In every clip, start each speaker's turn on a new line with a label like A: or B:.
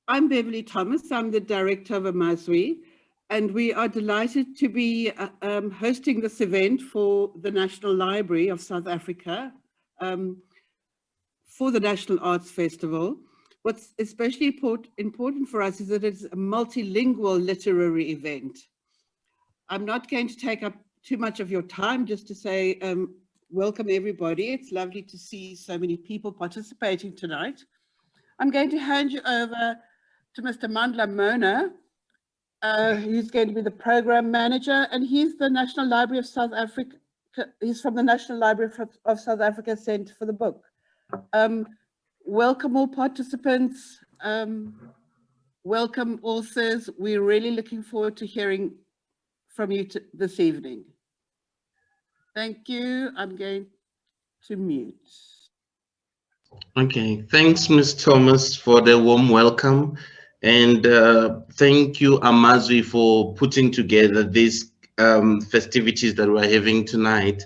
A: I'm Beverly Thomas. I'm the director of Amazwi, and we are delighted to be hosting this event for the National Library of South Africa um, for the National Arts Festival. What's especially important for us is that it's a multilingual literary event. I'm not going to take up too much of your time, just to say welcome everybody. It's lovely to see so many people participating tonight. I'm going to hand you over to Mr. Mandla Mona, who's going to be the program manager, and he's the National Library of South Africa. He's from the National Library of South Africa Centre for the Book. Welcome all participants. Welcome authors. We're really looking forward to hearing from you this evening. Thank you. I'm going to mute.
B: Okay, thanks, Ms. Thomas, for the warm welcome. And thank you, Amazwi, for putting together these festivities that we're having tonight.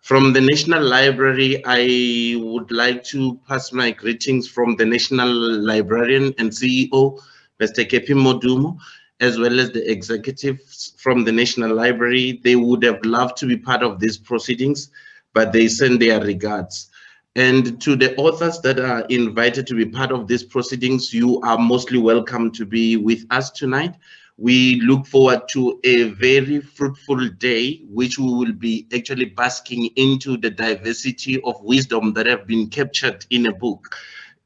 B: From the National Library, I would like to pass my greetings from the National Librarian and CEO, Mr. Kepi Modumo, as well as the executives from the National Library. They would have loved to be part of these proceedings, but they send their regards. And to the authors that are invited to be part of these proceedings, you are mostly welcome to be with us tonight. We look forward to a very fruitful day, which we will be actually basking into the diversity of wisdom that have been captured in a book.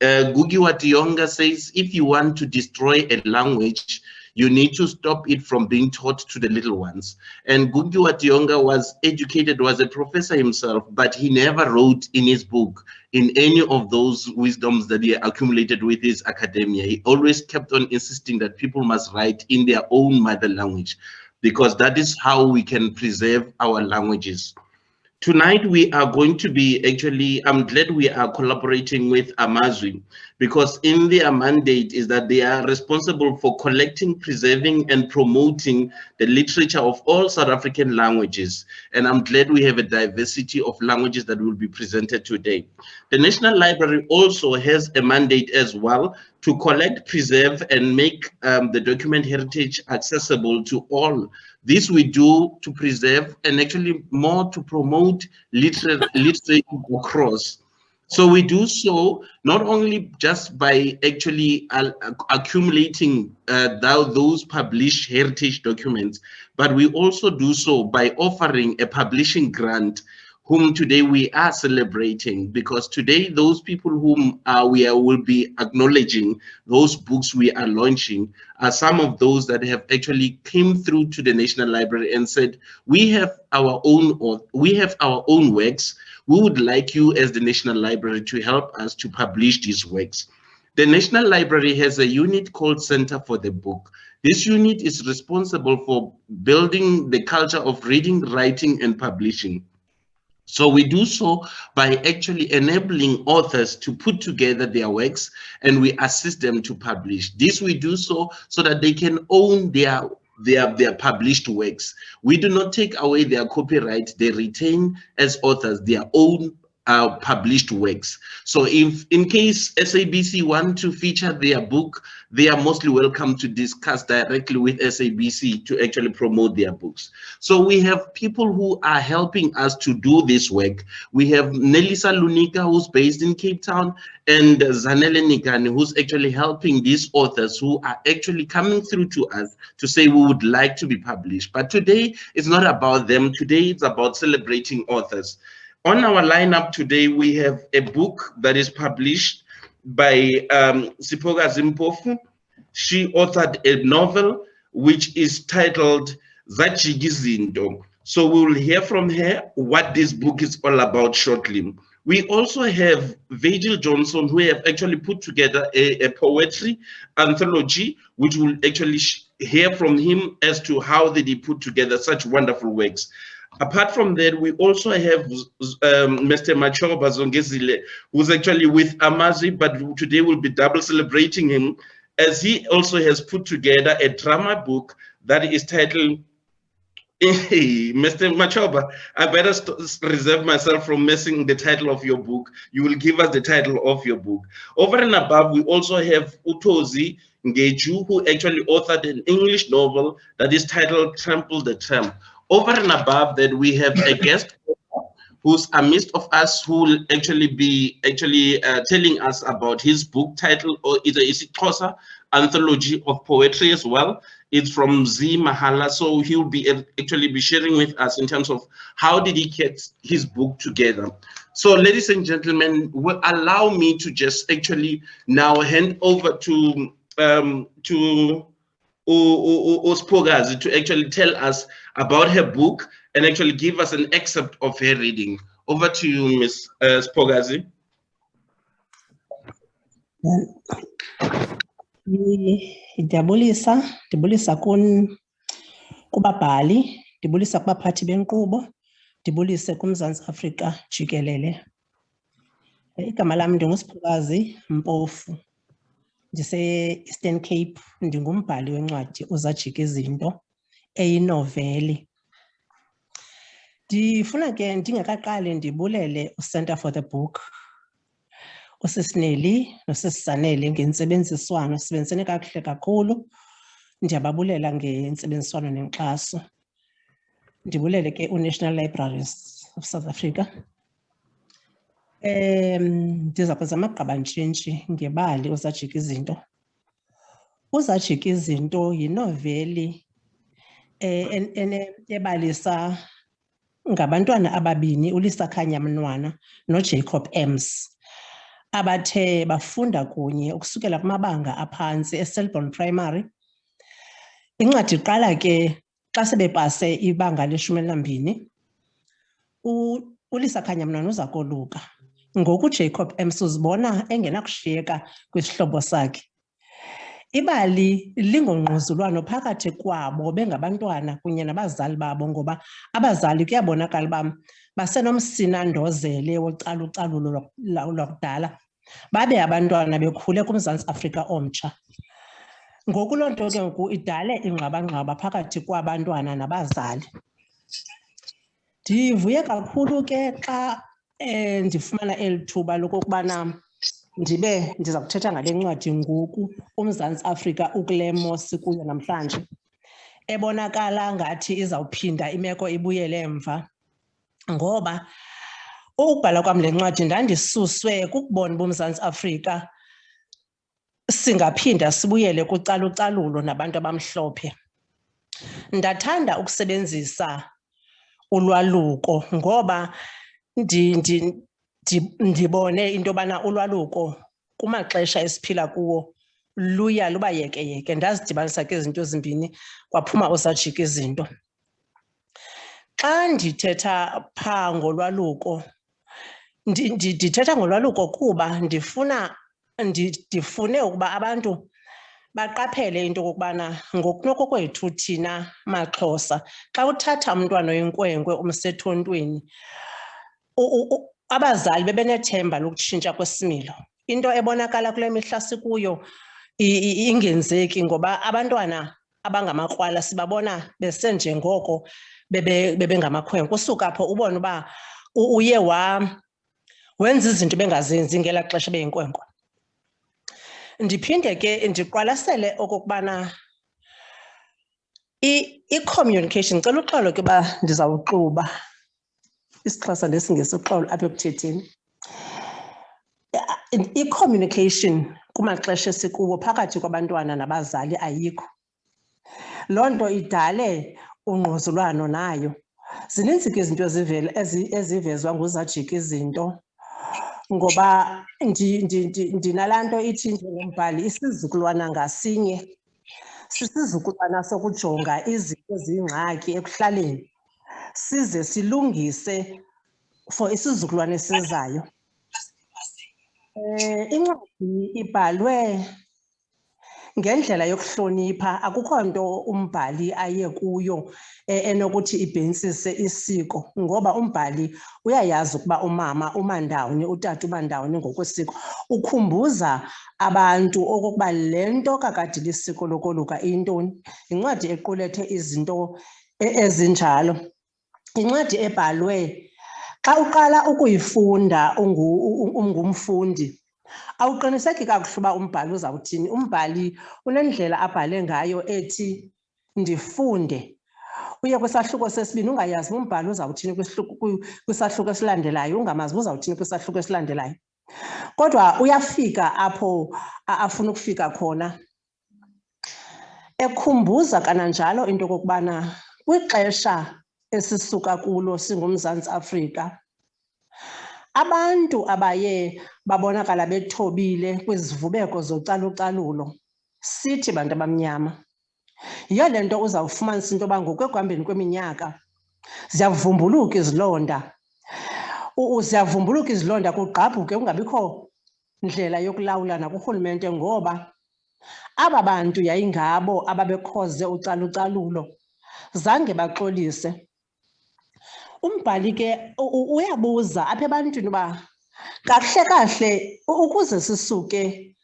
B: Gugi Wationga says, if you want to destroy a language, you need to stop it from being taught to the little ones. And Gugi Wationga was educated, was a professor himself, but he never wrote in his book in any of those wisdoms that he accumulated with his academia. He always kept on insisting that people must write in their own mother language, because that is how we can preserve our languages. Tonight, we are going to be I'm glad we are collaborating with Amazwi, because in their mandate is that they are responsible for collecting, preserving, and promoting the literature of all South African languages. And I'm glad we have a diversity of languages that will be presented today. The National Library also has a mandate as well to collect, preserve, and make the document heritage accessible to all. This we do to preserve and actually more to promote literature across. So we do so not only just by actually accumulating those published heritage documents, but we also do so by offering a publishing grant, whom today we are celebrating, because today those people whom will be acknowledging, those books we are launching, are some of those that have actually came through to the National Library and said, we have our own works. We would like you as the National Library to help us to publish these works. The National Library has a unit called Center for the Book. This unit is responsible for building the culture of reading, writing, and publishing. So we do so by actually enabling authors to put together their works, and we assist them to publish. This we do so that they can own their published works. We do not take away their copyright. They retain as authors their own published works. So if in case SABC want to feature their book, they are mostly welcome to discuss directly with SABC to actually promote their books. So we have people who are helping us to do this work. We have Nelisa Lunika, who's based in Cape Town, and Zanele Nigani, who's actually helping these authors who are actually coming through to us to say we would like to be published. But today it's not about them. Today it's about celebrating authors. On our lineup today, we have a book that is published by Sipoga Zimpofu. She authored a novel which is titled Zachigizindo. So we will hear from her what this book is all about shortly. We also have Virgil Johnson, who have actually put together a poetry anthology, which we'll actually hear from him as to how did he put together such wonderful works. Apart from that, we also have Mr. Machoba Zongezile, who's actually with Amazwi, but today we'll be double celebrating him, as he also has put together a drama book that is titled Mr. Machoba, I better reserve myself from messing the title of your book. You will give us the title of your book. Over and above, we also have Utozi Ngeju, who actually authored an English novel that is titled Trample the Tramp. Over and above that, we have a guest who's amidst of us, who will actually be telling us about his book title, or is a isiXhosa anthology of poetry as well. It's from Mzi Mahola, so he'll be actually be sharing with us in terms of how did he get his book together. So, ladies and gentlemen, will allow me to just actually now hand over to Spogazi to actually tell us about her book and actually give us an excerpt of her reading. Over to you, Ms. Spogazi.
C: Ndibulisa kubabhali, ndibulisa kubaphathi benkqubo, ndibulise kuMzantsi Afrika jikelele. Igama lam ndinguSiphokazi Mpofu, ndise-Eastern Cape, ndingumbhali wencwadi Uzajika Izinto, eyinoveli. Ndifuna ke ndingekaqali ndibulele uCenter for the Book, uSisineli noSisisanele ngentsebenziswano, sibenzisene kakuhle kakhulu. Ndiyababulela ngentsebenziswano nenkxaso. Ndibulele ke uNational Libraries of South Africa. Ndiza kwenza amagqabantshintshi ngebali Uzajika Izinto. Uzajika Izinto yinoveli ebalisa ngabantwana ababini, uLisa Khanyamnwana noJacob Mzi, abathe bafunda kunye ukusukela kumabanga aphantsi eSelborne Primary. Incwadi iqala ke xa sebepase ibanga le-12. uLisa Khanyamnwana uza koluka, ngoku uJacob Mzi uzibona engenakushiyeka kwisihlobo sakhe. Ibali lingongquzulwano phakathi kwabo bengabantwana kunye nabazali babo, ngoba abazali kuyabonakala uba basenomsinandozele wocalucalulo lwakudala, babe abantwana bekhule kuMzantsi Afrika omtsha. Ngoku loo nto ke ngoku idale ingxwabangxwaba phakathi kwabantwana nabazali. Ndivuye kakhulu ke xa ndifumana eli thuba lokokubana ndiza kuthetha ngale ncwadi ngoku uMzantsi Afrika ukule mo sikuyo namhlanje, ebonakala ngathi izawuphinda imeko ibuyele emva. Ngoba ukubhala kwam le ncwadi ndandisuswe kukubona uba uMzantsi Afrika singaphinda sibuyele kucalucalulo nabantu abamhlophe. Ndathanda ukusebenzisa ulwaluko ngoba ndibone into yobana ulwaluko kumaxesha esiphila kuwo luya luba yekeyeke. Ndazidibanisa ke izinto ezimbini, kwaphuma Uzajika Izinto. Xa ndithetha phaa ngolwaluko, ndithetha ngolwaluko kuba ndifune ukuba abantu baqaphele into okokubana ngokunokokwethu thina maXhosa, xa uthatha umntwana oyinkwenkwe umsethontweni, abazali bebenethemba lokutshintsha kwesimilo. Into ebonakala kule mihla sikuyo ingenzeki, ngoba abantwana abangamakrwala sibabona besenjengoko bebengamakhwenkwe. Usuka apho ubone uba uye wenza izinto bengazenzi ngelaa xesha beyinkwenkwe. Ndiphinde ke ndiqwalasele okokubana i-communication, cela uxolo ke uba ndizawuxuba isiXhosa nesingesi uxolo apha ekuthetheni. I-communication kumaxesha esikuwo phakathi kwabantwana nabazali ayikho. Loo nto idale ungquzulwano nayo. Zininzi ke izinto ezivezwa nguzajika izinto, ngoba ndinalaa nto ithi njengombhali, isizukulwana ngasinye sisizukulwana sokujonga izinto eziyingxaki ekuhlaleni, size silungise for isizukulwana esizayo. Incwadi ibhalwe ngendlela yokuhlonipha. Akukho nto umbhali aye kuyo enokuthi ibhentsise isiko, ngoba umbhali uyayazi ukuba umama umandawuni, utata umandawuni ngokwesiko. Ukhumbuza abantu okokuba le nto kakade lisiko lokoluka iyintoni. Yincwadi equlethe izinto ezinjalo. Incwadi ebhalwe xa uqala ukuyifunda ungumfundi awuqiniseki kakuhle uba umbhali uzawuthini. Umbhali unendlela abhale ngayo ethi ndifunde. Uye kwisahluko sesibini ungayazi uba umbhali uzawuthini kwisahluko esilandelayo, ungamazi uba uzawuthini kwisahluko esilandelayo. Kodwa uyafika apho afuna ukufika khona, ekhumbuza kananjalo into okokubana kwixesha esisuka kulo singuMzantsi Afrika, abantu abaye babonakala bethobile kwizivubeko zocalucalulo sithi bantu abamnyama. Yiyo le nto uzawufumanisa into yoba ngokwekuhambeni kweminyaka ziyavumbuluka izilonda. Ziyavumbuluka izilonda kugqabhuke kungabikho ndlela yokulawula nakurhulumente, ngoba aba bantu yayingabo ababekhoze ucalucalulo, zange baxolise. Umbhali ke uyabuza apha ebantwini uba kahle kahle ukuze sisuke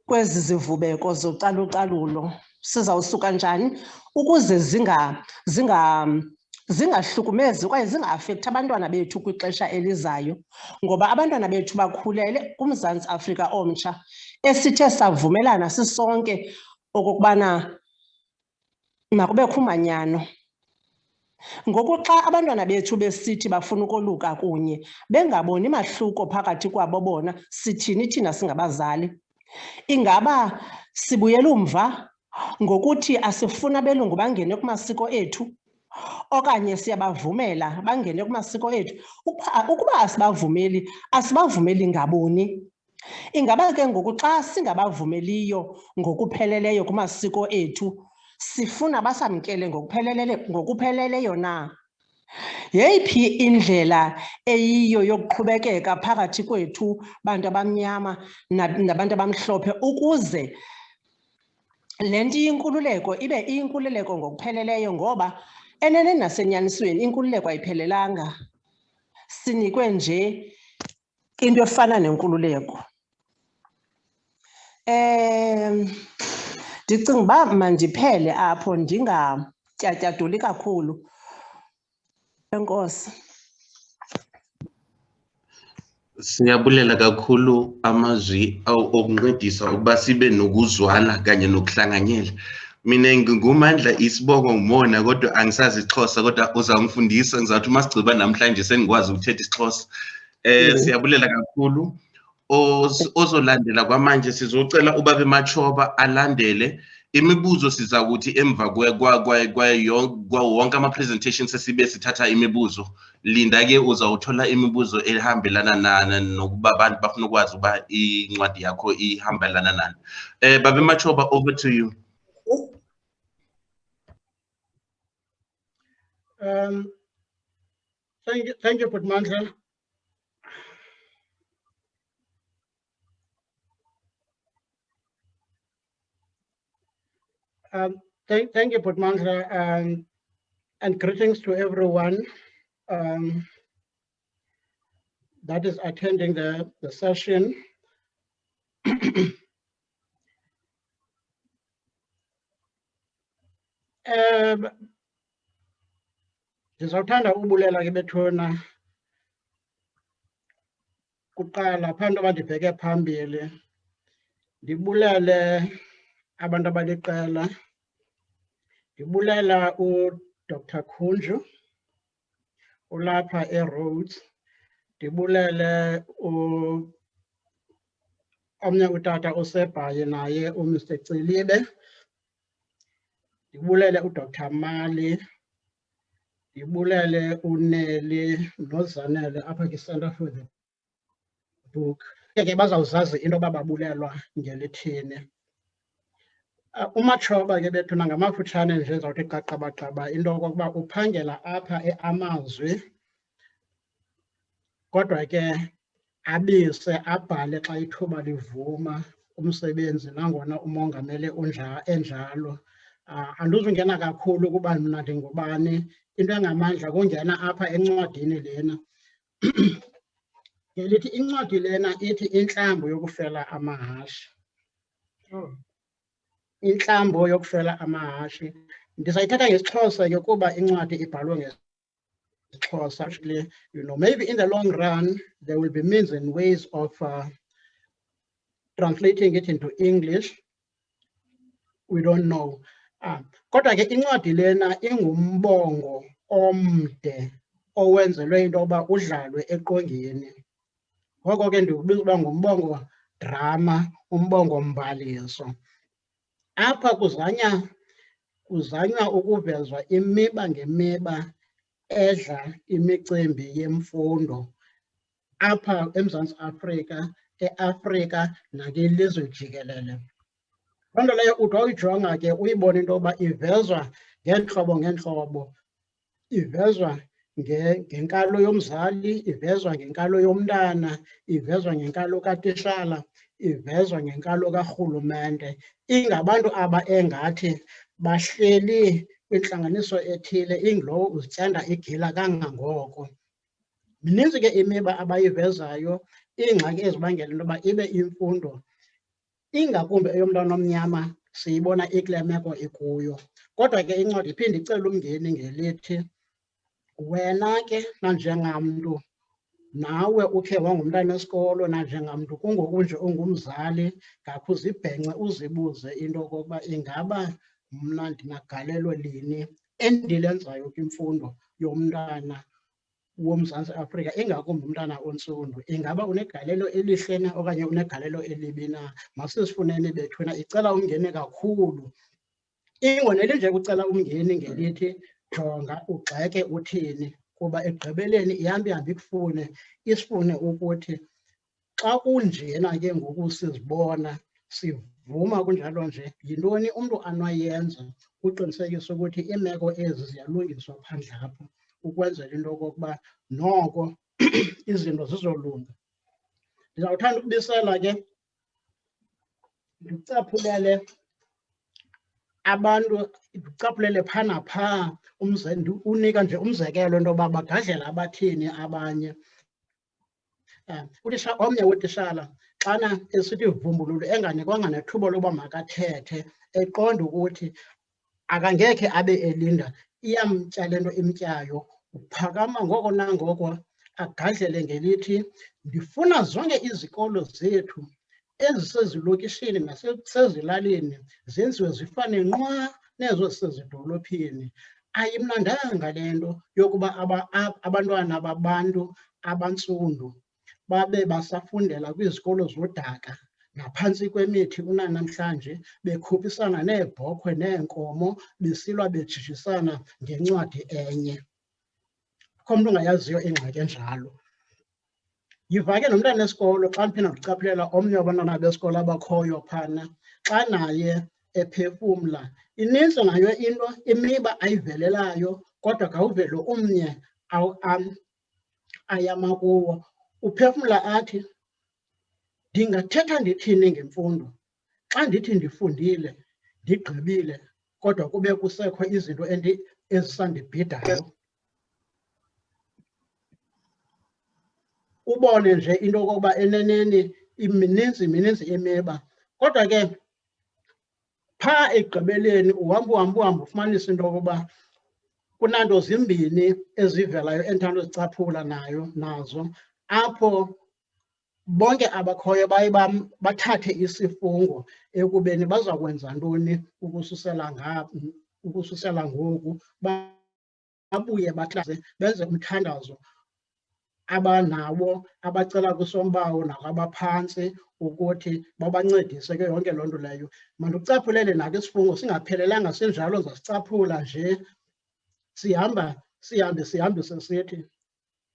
C: kwezi zivubeko zocalucalulo sizawusuka njani ukuze zingahlukumezi kwaye zingaafekthi abantwana bethu kwixesha elizayo, ngoba abantwana bethu bakhulele kuMzantsi Afrika omtsha esithe savumelana sisonke okokubana makubekho umanyano. Ngoku xa abantwana bethu besithi bafuna ukoluka kunye bengaboni mahluko phakathi kwabo bona, sithini thina singabazali? Ingaba sibuyela umva ngokuthi asifuna abelungu bangene kumasiko ethu okanye siyabavumela bangene kumasiko ethu? Ukuba asibavumeli, asibavumeli ngaboni? Ingaba ke ngoku xa singabavumeliyo ngokupheleleyo kumasiko ethu, sifuna basamkele ngokupheleleyo na? Yeyiphi indlela eyiyo yokuqhubekeka phakathi kwethu bantu abamnyama nabantu abamhlophe ukuze le nto iyinkululeko ibe iyinkululeko ngokupheleleyo? Ngoba eneneni nasenyanisweni inkululeko ayiphelelanga, sinikwe nje into efana nenkululeko. Ndicinga uba mandiphele apho ndingatyatyaduli kakhulu. Enkosi.
B: Siyabulela kakhulu amazwi okuncedisa ukuba sibe nokuzwana kanye nokuhlanganyela. Mina ngingumandla isibongo ngumona kodwa angisazi isiXhosa, kodwa uzangifundisa ngizathi uma sigciba namhlanje sengikwazi ukuthetha isiXhosa. Siyabulela kakhulu. Ozolandela kwamanje sizocela ubaba Machoba alandele imibuzo. Sizakuthi emva wonke ama-presentations esibe sithatha imibuzo, linda ke uzawuthola imibuzo ehambelana nokuba abantu bafuna ukwazi uba incwadi yakho ihambelana nani. Baba Machoba, over to you.
D: Thank you, Putmandla. Thank you, Putmandla, and greetings to everyone that is attending the session. Ndizawuthanda ubulela ke bethuna kuqala phambi koba ndibheke phambili, ndibulele abantu abaliqela. Ndibulela uDr. Khunju ulapha eRhodes. Ndibulele omnye utata osebhayi naye uMr. Cilibe. Ndibulele uDr. Mali. Ndibulele uNeli noZanele apha kwiCentre for the Book. Ke bazawuzazi into yoba babulelwa ngelithini. uMachoba ke bethuna ngamafutshane nje zawuthi qaqabaqaba into okokuba uphangela apha eAmazwi, kodwa ke abise abhale xa ithuba livuma umsebenzi nangona umongameli enjalo. Andizungena kakhulu ukuba mna ndingubani, into engamandla kungena apha encwadini lena. Ngelithi incwadi lena ithi intlambo yokufela amahashi. Intlambo yokufela amahashi. Ndisayithatha ngesiXhosa ke kuba incwadi ibhalwe ngesiXhosa. Actually, you know, maybe in the long run there will be means and ways of translating it into English. We don't know. Kodwa ke incwadi lena ingumbongo omde owenzelwe into yoba udlalwe eqongeni. Ngoko ke ndiwubiza uba ngumbongo drama, umbongo mbaliso. Apha kuzanywa ukuvezwa imiba ngemiba edla imicimbi yemfundo apha eMzantsi Afrika, eAfrika nakwilizwe jikelele. Loo nto leyo uthi wawuyijonga ke uyibone into yoba ivezwa ngeentlobo ngeentlobo. Ivezwa ngenkalo yomzali, ivezwa ngenkalo yomntana, ivezwa ngenkalo katishala, ivezwa ngenkalo karhulumente. Ingabantu aba engathi bahleli kwintlanganiso ethile, inglowo uzityanda igila kangangoko. Mininzi ke imiba abayivezayo, iingxaki ezibangela into yoba ibe imfundo ingakumbi eyomntwana omnyama siyibona ikule meko ikuyo. Kodwa ke incwadi iphinde icele umngeni ngelithi, wena ke nanjengamntu, nawe ukhe wangumntana wesikolo, nanjengamntu kungoku nje ungumzali, ngakho uzibhengce uzibuze into okokuba ingaba mna ndinagalelo lini endilenzayo kwimfundo yomntana woMzantsi Afrika, ingakumbi umntana ontsundu. Ingaba unegalelo elihle na okanye unegalelo elibi na? Masizifuneni bethuna, icela umngeni kakhulu. Ingoneli nje kucela umngeni ngelithi jonga ugxeke uthini, kuba ekugqibeleni ihamba ikufune, isifune ukuthi xa kunjena ke ngoku sizibona sivuma kunjalo nje, yintoni umntu anoyenza uqinisekisa ukuthi iimeko ezi ziyalungiswa phandle apha, ukwenzela into okokuba noko izinto zizolunga. Ndizawuthanda ukubisela ke ndicaphulele abantu, ndicaphulele phaa naphaa, unika nje umzekelo into yoba bagadlela abathini abanye. Omnye weetishala xana esithi vumbululu enganikwanga nethuba loba makathethe, eqonda ukuthi akangekhe abe elinda, iyamtya le nto imtyayo, uphakama ngoko nangoko agadlele ngelithi, ndifuna zonke izikolo zethu ezisezilokishini nasezilalini zenziwe zifane nqwa nezo zisezidolophini. Ayimnandanga le nto yokuba abantwana babantu abantsundu babe basafundela kwizikolo zodaka naphantsi kwemithi unanamhlanje, bekhuphisana neebhokhwe neenkomo, besilwa bejijisana ngencwadi enye. Akho mntu ungayaziyo ingxaki enjalo. Yiva ke nomntana wesikolo xa ndiphinda ndicaphulela omnye wabantwana besikolo abakhoyo phana, xa naye ephefumla, inintsi nayo into, imiba ayivelelayo, kodwa khawuvele umnye ayama kuwo. Uphefumla athi, ndingathetha ndithini ngemfundo xa ndithi ndifundile, ndigqibile, kodwa kube kusekho izinto ezisandibhidayo. Ubone nje into yokokuba eneneni mininzi imiba. Kodwa ke phaa ekugqibeleni uhamba ufumanisa into yokokuba kunanto zimbini ezivelayo endithanda uzicaphula nazo, apho bonke abakhoyo baye bathathe isifungo ekubeni baza kwenza ntoni ukususela ngoku, babuye bahlase benze umthandazo abanawo, abacela kwisombawo nakwabaphantsi ukuthi babancedise ke yonke loo nto leyo. Mandikucaphulele nako isifungo singaphelelanga sinjalo, zasicaphula nje sihambe sesithi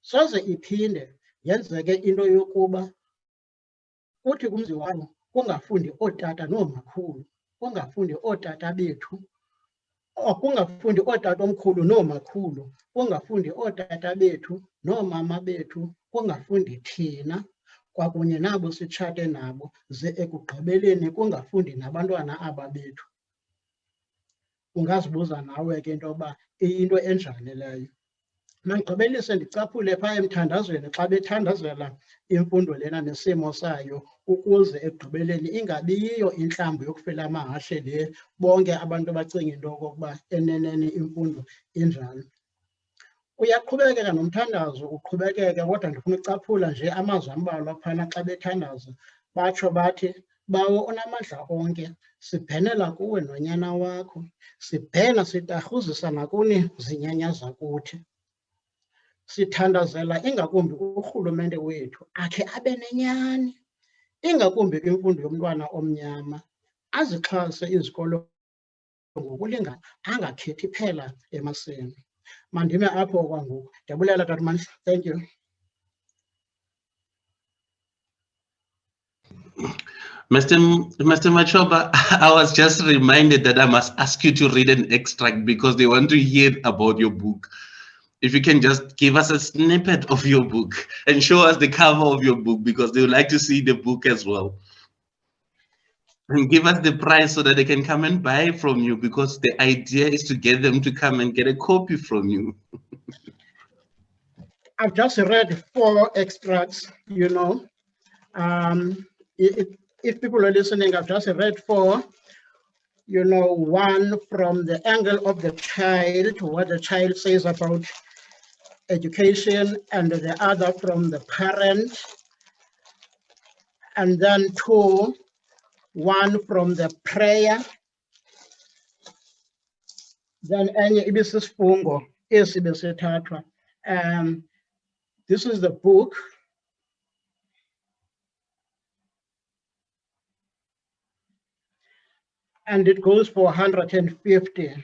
D: soze iphinde yenzeke into yokuba kuthi kumzi wam kungafundi ootata noomakhulu, kungafundi ootata bethu, kungafundi ootata omkhulu noomakhulu, kungafundi ootata bethu noomama bethu, kungafundi thina kwakunye nabo sitshate nabo, ze ekugqibeleni kungafundi nabantwana aba bethu. Ungazibuza nawe ke into yoba iyinto enjani leyo. Mandigqibelise ndicaphule phaa emthandazweni xa bethandazela imfundo lena nesimo sayo ukuze ekugqibeleni ingabiyiyo intlambo yokufela amahashe le bonke abantu bacinga into okokuba eneneni imfundo injalo. Uyaqhubekeka nomthandazo, uqhubekeke, kodwa ndifuna ucaphula nje amazwi ambalwa phana xa bethandaza. Batsho bathi, Bawo onamandla onke, sibhenela kuwe nonyana wakho, sibhena sitarhuzisa nakuni zinyanya zakuthi. Sithandazela ingakumbi urhulumente wethu akhe abe nenyani, ingakumbi kwimfundo yomntwana omnyama, azixhase izikolo ngokulingana, angakhethi phela emaseni. Mandime apho kwangoku. Ndiyabulela Tata Mandla. Thank you.
B: Mr. Machoba, I was just reminded that I must ask you to read an extract because they want to hear about your book. If you can just give us a snippet of your book and show us the cover of your book because they would like to see the book as well. And give us the price so that they can come and buy from you because the idea is to get them to come and get a copy from you.
D: I've just read 4 extracts, you know. If people are listening, I've just read 4, you know, one from the angle of the child, what the child says about education, and the other from the parent, and then 2, one from the prayer, then enye ibisisifungo esi besithathwa. This is the book. And it goes for 150.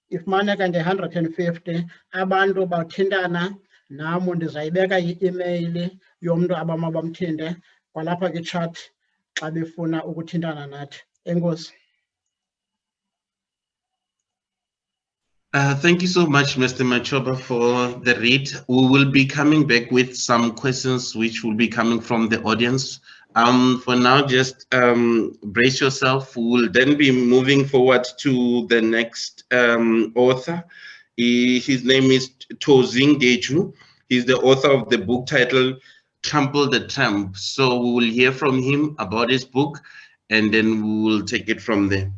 D: If maneka nge 150, abantu bathintana nami ndizayibeka i-email yomntu abamabamthinde kwalapha ke-chat xa befuna ukuthintana nathi. Enkosi.
B: Thank you so much, Mr. Machoba, for the read. We will be coming back with some questions which will be coming from the audience. For now, just brace yourself. We will then be moving forward to the next author. His name is Ezingaqhelekanga. He's the author of the book titled Trample the Tramp. So we will hear from him about his book, and then we will take it from there.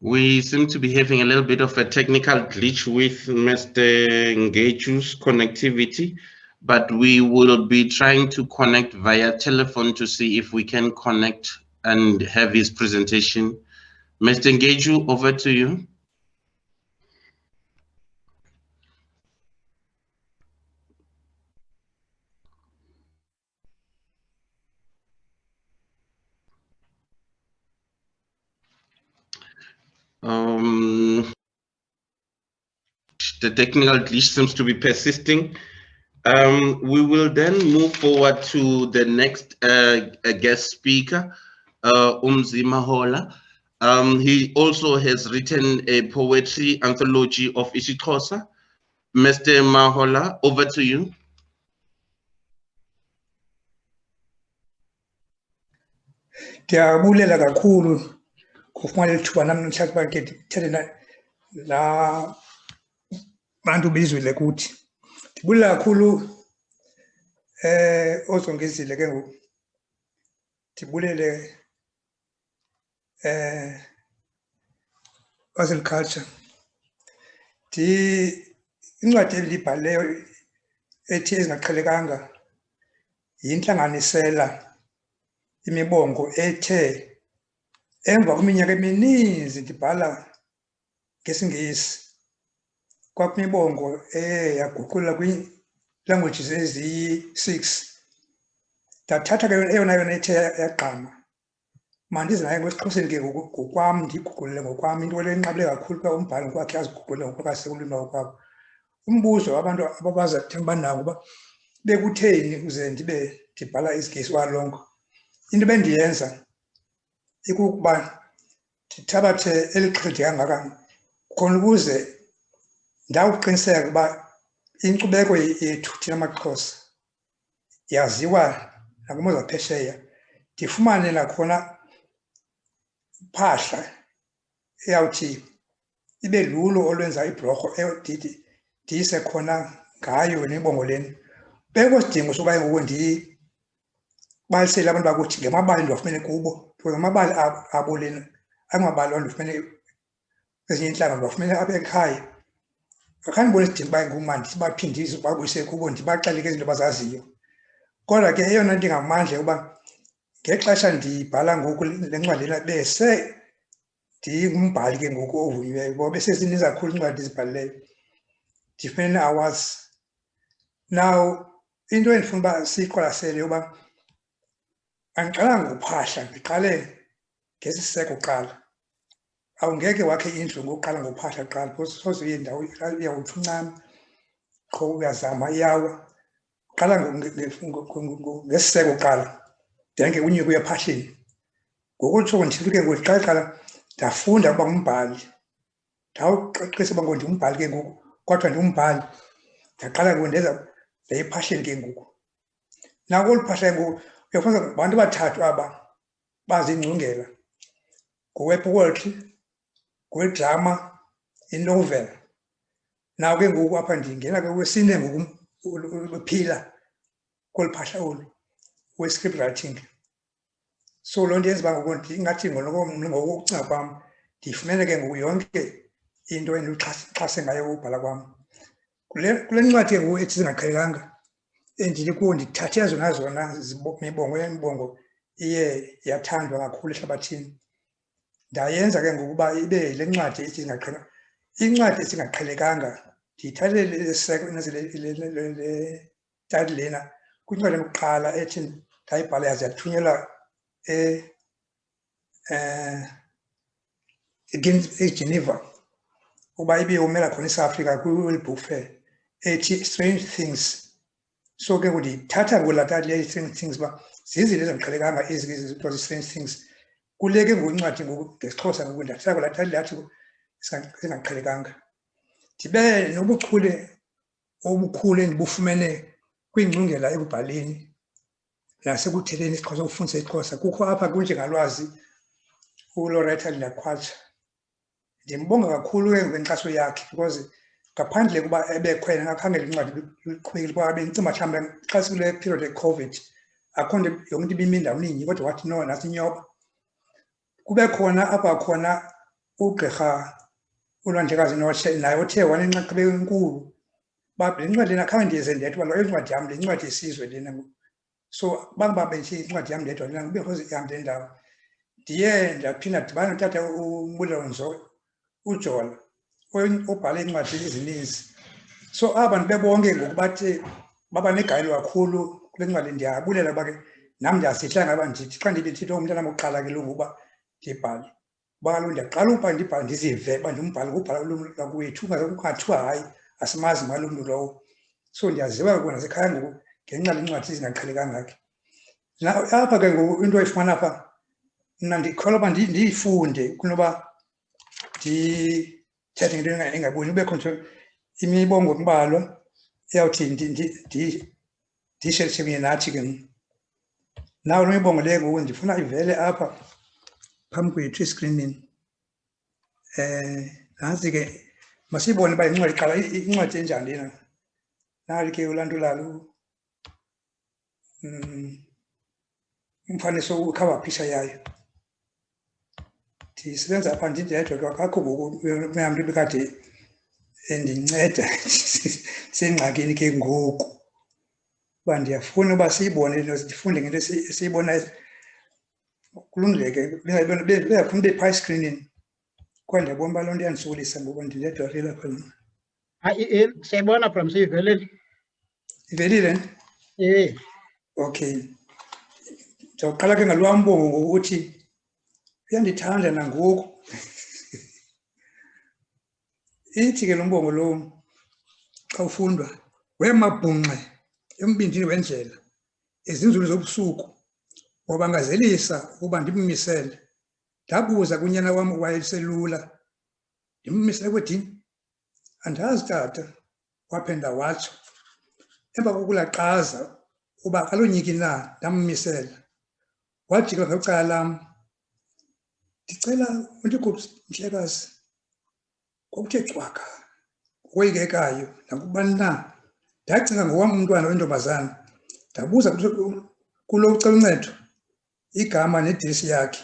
B: We seem to be having a little bit of a technical glitch with Mr. Ngechu's connectivity, but we will be trying to connect via telephone to see if we can connect and have his presentation. Mr. Ngechu, over to you. The technical glitch seems to be persisting. We will then move forward to the next guest speaker, Mzi Mahola. He also has written a poetry anthology of isiXhosa. Mr. Mahola, over to you.
E: Ndiyabulela kakhulu kufumana ithuba namhlanje ukuba ke ndithethe la bantu bezwile kuthi. Ndibulela kakhulu ozongezile ke ngoku. Ndibulele culture. Incwadi endiyibhaleyo ethi Ezingaqhelekanga yintlanganisela imibongo ethe emva kweminyaka emininzi ndibhala ngesiNgesi kwakwimibongo yaguqula kwi-languages eziyi-6 ndathatha ke eyona yona ethe yagqama mandize nayo kwesiXhoseni ke ngokwam ndiyiguqulele ngokwam into le enqabile kakhulu ukuba umbhali ngokwakhe aziguqulele ngokwakhe ulwimi lwakwabo. Umbuzo abantu ababaza themba nabo uba bekutheni uze ndibe ndibhala isiNgesi walonke. Into bendiyenza ikukuba ndithabathe eli xhedi kangaka khona ukuze ndawuqiniseka ukuba inkcubeko yethu thina maXhosa yaziwa nakumo zaphesheya, ndifumane nakhona uphahla eyawuthi ibe lulo olwenza ibhlorho ndiyise khona ngayo nebongo leni. Bekho sidingo sokuba ngoku ndibalisele abantu bakuthi ngamabali ndiwafumene kubo, ngamabali abo lena amabali andifumene kwezinye intlanga ndiwafumene apha ekhaya. Akhange ndibone isidingo uba ngumandi sibaphindise babuyise kubo ndibaxeleke izinto abazaziyo. Kodwa ke eyona nto ingamandla yokuba ngexesha ndibhala ngoku le ncwadi lena bese ndingumbhali ke ngoku ovunyiweyo, ngoba besezininzi kakhulu iincwadi ezibhalileyo, ndifumene ne-awards. Now into endifuna uba siyiqwalasele yoba andiqalanga ngophahla, ndiqale ngesiseko kuqala. Awungeke wakhe indlu ngokuqala ngophahla kuqala, because soze uye ndawo iyawuthi uncame, qho uyazama iyawa. Uqala ngesiseko kuqala, then ke unyuke uye ephahleni. Ngokutsho ndithetha ke ngoku xa qala ndafunda ukuba ngumbhali, ndawuqeqesha uba ngondimbhali ke ngoku, kodwa ndimbhali ndaqala ngoku ndenza ephahleni ke ngoku. Nakolu phahla ngoku uyafuna abantu abathathu aba bazingcungela, ngowe-poetry, ngowe-drama, i-novel. Naw ke ngoku apha ndingena ke kwesine ngoku phila kolu phahla olu we-script writing. So loo nto yenza uba ngoku ndingathi ngokokucinga kwam ndifumene ke ngoku yonke into endixhase ngayo ubhala kwam. Kule ncwadi ke ngoku ethi Ezingaqhelekanga endili kuwo ndithathe zona imibongo iye yathandwa kakhulu ehlabathini. Ndayenza ke ngokuba ibe le ncwadi ethi incwadi Ezingaqhelekanga ndiyithathe le title lena kwincwadi yokuqala ethi ndayibhala yaze yathunyelwa eGeneva uba ibiyomela khona eSouth Africa kwi-World Book Fair ethi Strange Things. So ke ndiyithatha ngolaa title ye-Strange Things uba zizinto ezingaqhelekanga ezi Strange Things. Kule ke ngoku incwadi ngoku ngesiXhosa ngoku ndathatha ngolaa title yathi Ezingaqhelekanga. Ndibe nobuchule obukhulu endibufumene kwingcungela ekubhaleni nasekuthetheni isiXhosa, ukufundisa isiXhosa. Kukho apha kunjengalwazi uLoretta Lindakhwatsha. Ndimbonga kakhulu ke ngokwenkxaso yakhe, because ngaphandle kuba ebekho yena ngakhangela incwadi liqhubekile, kuba bendicinga mhlawumbi xa sikule period ye-COVID akho nto yonke into ibimi ndawoninye, kodwa wathi no, nasi inyoba. Kube khona apha khona ugqirha uLwandlekazi Notshe naye othe wanenxaxheba enkulu uba le ncwadi lena khange ndiyenze ndedwa, le ncwadi yam, le ncwadi yesizwe lena. So bangoba bendithi incwadi yam ndedwa lena kubekho ihambe le ndawo. Ndiye ndaphinda ndidibana notata uMbulonzo uJola obhale iincwadi ezininzi. So aba bantu bebonke ngoku bathi baba negalelo kakhulu kule ncwadi. Ndiyabulela uba ke nam ndiyazidla ngaba ndithi xa ndibethitha umntana wokuqala ke lo ngokuba ndibhale, kuba kaloku ndiyaqala uba ndibhale ndizive uba ndimbhali ngobhala ulwimi lwakwethu, kungathiwa hayi asimazi ngalo mntu lowo. So ndiyaziva ngoku nasekhaya ngoku ngenxa lencwadi Ezingaqhelekanga ke. Apha ke ngoku into oyifumana apha mna ndikholwa uba ndiyifunde kunoba ndithethe ngento engaboni. Kubekho nje imibongo embalwa eyawuthi ndiyisherishe kunye nathi ke. Nawo lo mibongo leyo ngoku ndifuna ivele apha phambi kwethu eskrinini. Nantsi ke masiyibone uba incwadi qala incwadi enjani lena. Nali ke ulandulalo umfanekiso ucover picture yayo. Ndisebenza apha ndindedwa, akakho ngoku mntu bekade endinceda sengxakini ke ngoku uba ndiyafuna uba siyibone, ndifunde ngento esiyibonayo. Kulungile ke bengafuna ube phaa eskrinini, kodwa ndiyabona uba loo nto iyandisokolisa ngoku ndindedwa ke lapha.
D: Hayi, siyayibona bram, seyivelile.
E: Ivelile? Okay. Ndizawuqala ke ngalwam umbongo ngokuthi uyandithanda nangoku. Ithi ke lo mbongo lo xa ufundwa, wemabhunxe embindini wendlela ezinzulu zobusuku wabangazelisa ukuba ndimmisele. Ndabuza kunyana wam wayeselula, ndimmisele kwedini? andazi tata waphinda watsho emva kokulaqaza uba kalonyiki na ndammisela wajika ngecala lam ndicela undikhuphe mhlekazi kwakuthe cwaka koyikekayo nakubani na ndacinga ngowam umntwana wentombazana ndabuza kulo ucela uncedo igama nedilesi yakhe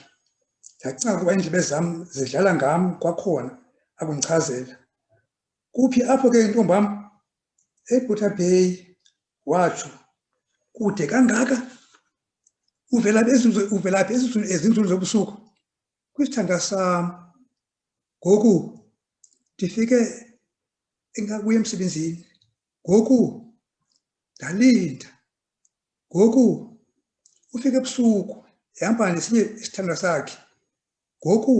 E: ndacinga ukuba iindlebe zam zidlala ngam kwakhona akundichazela kuphi apho ke intombam eButterberry watsho kude kangaka uvela phi ezinzulu zobusuku kwisithanda sam ngoku ndifike engakuya emsebenzini ngoku ndalinda ngoku ufike ebusuku ehamba nesinye isithandwa sakhe ngoku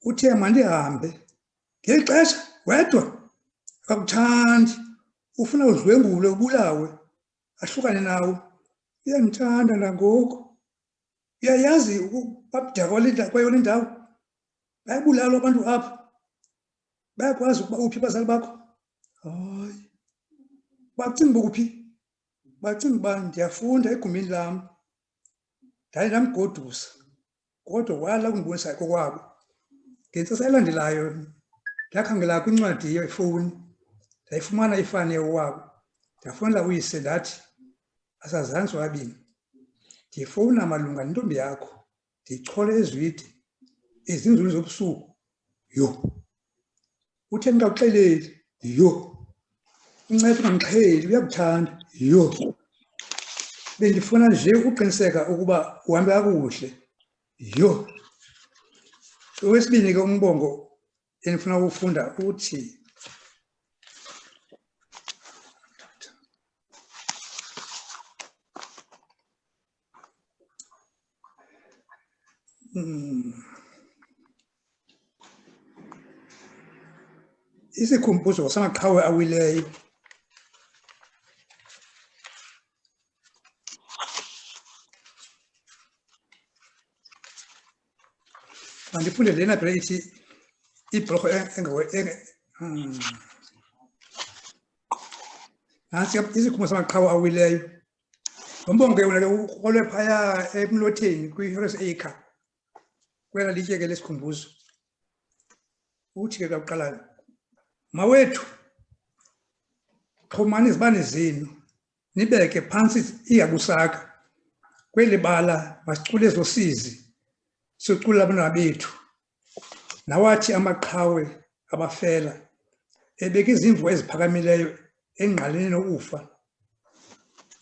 E: uthe mandihambe ngeli xesha wedwa akakuthandi ufuna udlwengule ubulawe ahlukane nawe uyandithanda nangoku uyayazi babudaka kweyona indawo bayabulala abantu apha bayakwazi ukuba uphi abazali bakho hayi bacinga ukuphi bacinga uba ndiyafunda egumini lam ndaye ndamgodusa kodwa wala ukundibonisa kokwabo ngentsasa elandelayo ndakhangela kwincwadi yefowuni ndayifumana ifani yewabo ndafowunela uyise ndathi asazantsi wabini ndifowuna malunga nentombi yakho ndichole ezwide ezinzulu zobusuku yho uthe ndingawuxeleli yho uncedo ungandixheli uyakuthanda yho bendifuna nje uqiniseka ukuba uhambe kakuhle yho owesibini ke umbongo endifuna ukufunda uthi isikhumbuzo samaqhawe awileyo mandifunde lena phela ithi ibhlorho nantsi isikhumbuzo samaqhawe awileyo lombongo ke wona ke ukrolwe phaya emlotheni kwi-Horace Acre kwela litye ke lesikhumbuzo uthi ke kakuqala mawethu xhumani izibane zenu nibeke phantsi iyabusaka kweli bala masicule ezosizi sicula abantwana bethu nawathi amaqhawe abafela ebeka izimvo eziphakamileyo engqaleni nokufa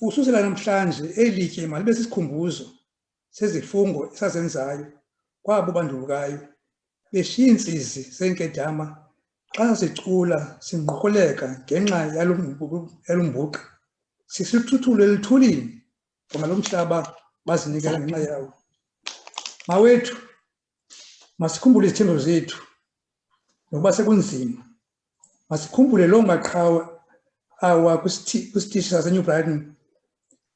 E: ususela namhlanje elitye malibe sisikhumbuzo sezifungo esazenzayo kwabo bandulukayo beshiya iintsizi zeenkedama xa sicula sinqukuleka ngenxa yalo mbhuqa sisithuthule elithulini ngalo mhlaba bazinikela ngenxa yawo mawethu masikhumbule izithembo zethu nokuba sekunzima masikhumbule loo maqhawe awa kwisitishi saseNew Brighton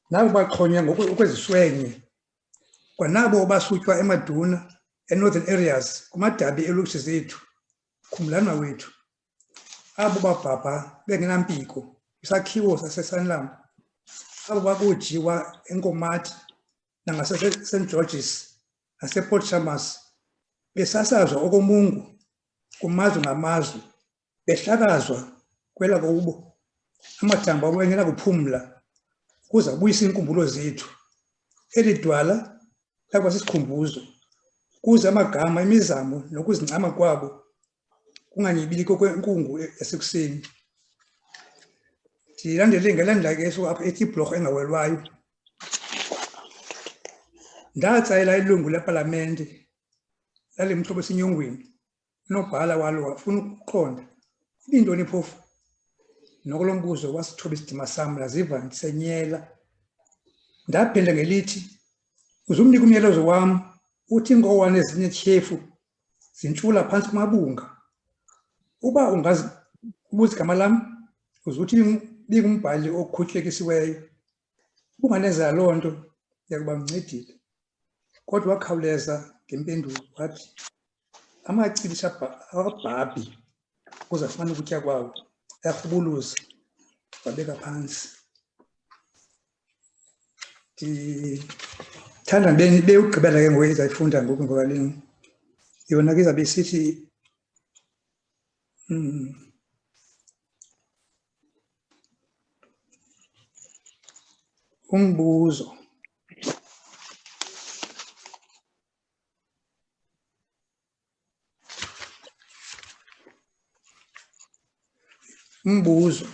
E: nabo baxhonywa ngokweziswenye kwanabo basutywa emaduna e-northern areas kumadabi elokishi zethu khumbulana wethu abo babhabha bengenampiko isakhiwo saseSanlam abo bakujiwa eNkomathi nangaseSt George's nasePort Shamas besasazwa okomungu kumazwe ngamazwe behlakazwa kwela kubo amathambo abo engenakuphumla ukuze abuyise iinkumbulo zethu eli dwala lakuba sisikhumbuzo kuze amagama imizamo nokuzincama kwabo kunganyibiliko kwenkungu yasekuseni ndilandele ngelandela ke so apha ethi ibhlorho engawelwayo ndatsayela ilungu lepalamente lale mhlobo esinyongweni unobhala walo wafuna ukuqonda ibintoni phofu nokulo mbuzo wasithoba isidima sam laziva ndisenyela ndaphinda ngelithi uzumnika umyalezo wam uthi ingowane ezinye tyhefu zintshula phantsi kumabunga uba ungazibuza igama lam uzuthi bingumbhali okhutyekisiweyo unganezela loo nto yakuba mncedile kodwa wakhawuleza ngempendulo wathi amacibishi abhabhi ukuze afumane ukutya kwawo. Yarhubuluza wabeka phantsi. Ndithanda beyugqibela ke ngoku ezayifunda ngoku ngokalini. Yona ke izabe isithi umbuzo. Umbuzo.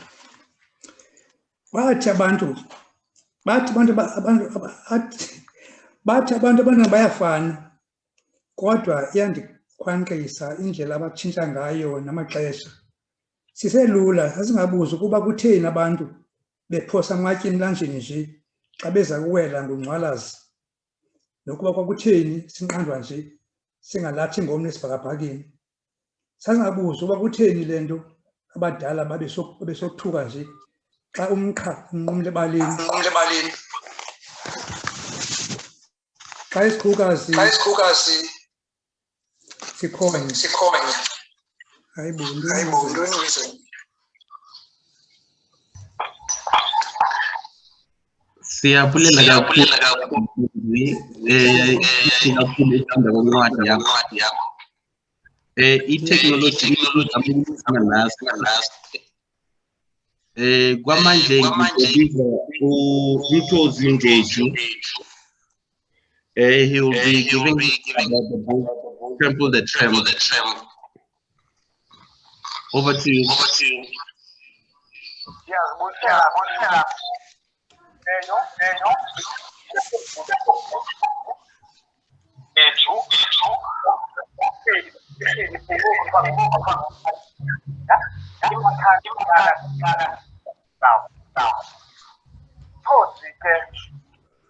E: Bathi abantu bayafana, kodwa iyandikhwankqisa indlela abatshintsha ngayo namaxesha. Siselula sasingabuza ukuba kutheni abantu bephosa amatye emlanjeni nje xa beza kuwela ngungcwalazi, nokuba kwakutheni sinqandwa nje singalathi ngomnye esibhakabhakeni. Sasingabuza ukuba kutheni le nto abadala babesothuka nje xa umqha unqumle ebaleni. Xa isikhukukazi sikhonya. Hayibo,
B: Siyabulela kakhulu sikakhulu ethanda kwencwadi yakho. I-technology kwamanje ngizobiza uMthozi Njeju. He will be giving about the book Temple the Tremble. Over to you.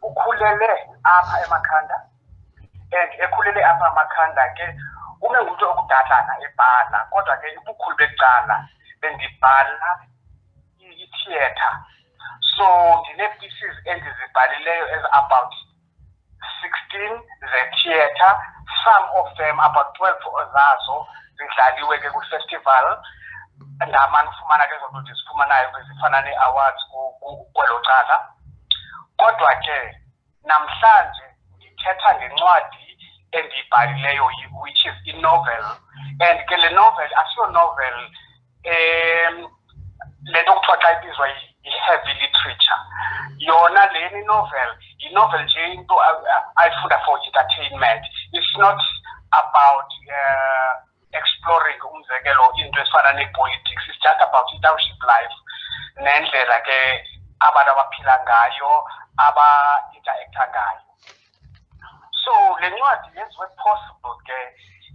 F: Ukhulele apha emakhanda, and ekhulele apha emakhanda ke ume ngumuntu okudatlana ebhala, kodwa ke ubukhulu becala bendibhala i-theatre. So ndine-pieces endizibhalileyo as about 16 ze-theatre. Some of them, about 12 zazo zidlaliwe ke kwi-festival. Ndamane ufumana ke zonto ndizifumanayo ezifana nee-awards kwelo cala. Kodwa ke namhlanje ndithetha ngencwadi endiyibhalileyo, which is i-novel. And ke le novel asiyo novel le nto kuthiwa xa ibizwa yi-heavy literature. Yona leni novel yi-novel nje into ayifunda for entertainment. It's not about exploring umzekelo into esifana ne-politics. It's just about township life nendlela ke abantu abaphila ngayo, aba-interacta ngayo. So le ncwadi yenziwe possible ke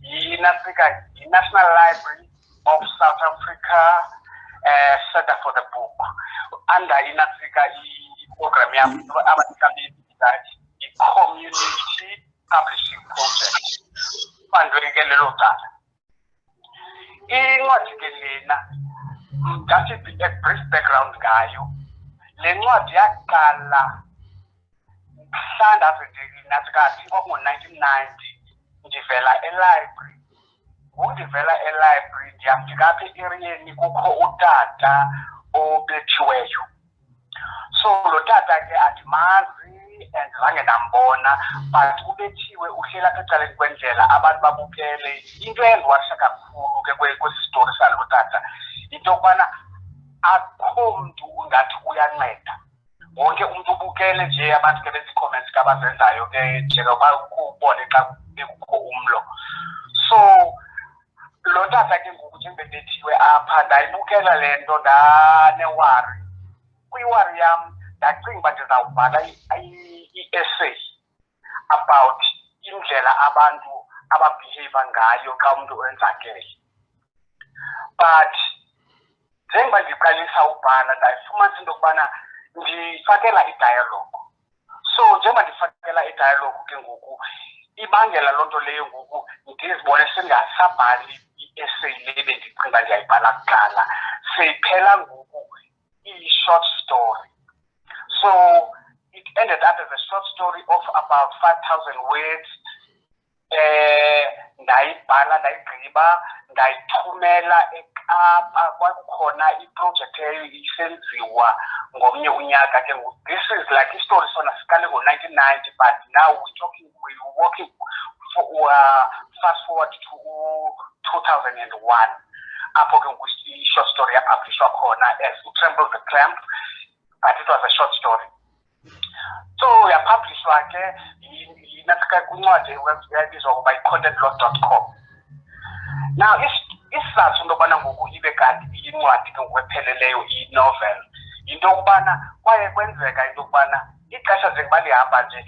F: yi-National Library of South Africa Center for the Book. Under i-Africa i-program yam abayibiza i-Community Publishing Project. Fundwe ke lelo cala. Incwadi ke lena, just a brief background ngayo. Le ncwadi yaqala mhla ndazingathi kwakungo-1990 ndivela e-library. Ngokundivela e-library ndiyafika apha e-eriyeni kukho utata obethiweyo. So lo tata ke andimazi and zange ndambona, but ubethiwe uhlela apha ecaleni kwendlela abantu babukele. Into endiwasha kakhulu ke kwesi story salo tata into yokubana akho mntu ungathi uyanceda. Wonke umuntu ubukele nje abantu ke bezi-comments ke abazenzayo ke njengoba ubone xa bekukho umlo. So lo tata ke ngoku njengoba bethiwe apha ndayibukela le nto ndanewari. Kwiwari yam ndacinga uba ndizawubhala i-essay about indlela abantu ababehave ngayo xa umuntu wenzakele. But njengoba ndiqalisa ubhala ndayifumanisa into yokubana ndifakela i-dialogue. So njengoba ndifakela i-dialogue ke ngoku ibangela loo nto leyo ngoku ndizibone sengasabhali i-essay le bendicinga ndiyayibhala kuqala, seyiphela ngoku iyi-short story. So it ended up as a short story of about 5,000 words. Ndayibhala ndayigqiba ndayithumela kwakukhona iproject isenziwa ngomnye unyaka ke this is like istory sona siqale ngo-1990 but now we're working for fast forward to 2001 apho ke i-short story yapublishwa khona as Tremble the Tramp, but it was a short story. So yapublishwa ke inatsika kwincwadi yabizwa ngoba i-contentlot.com. Now isizathu intobana ngoku ibe kanti iyincwadi ke ngokwepheleleyo i-novel into yokubana kwaye kwenzeka into yokubana ixesha njengoba lihamba nje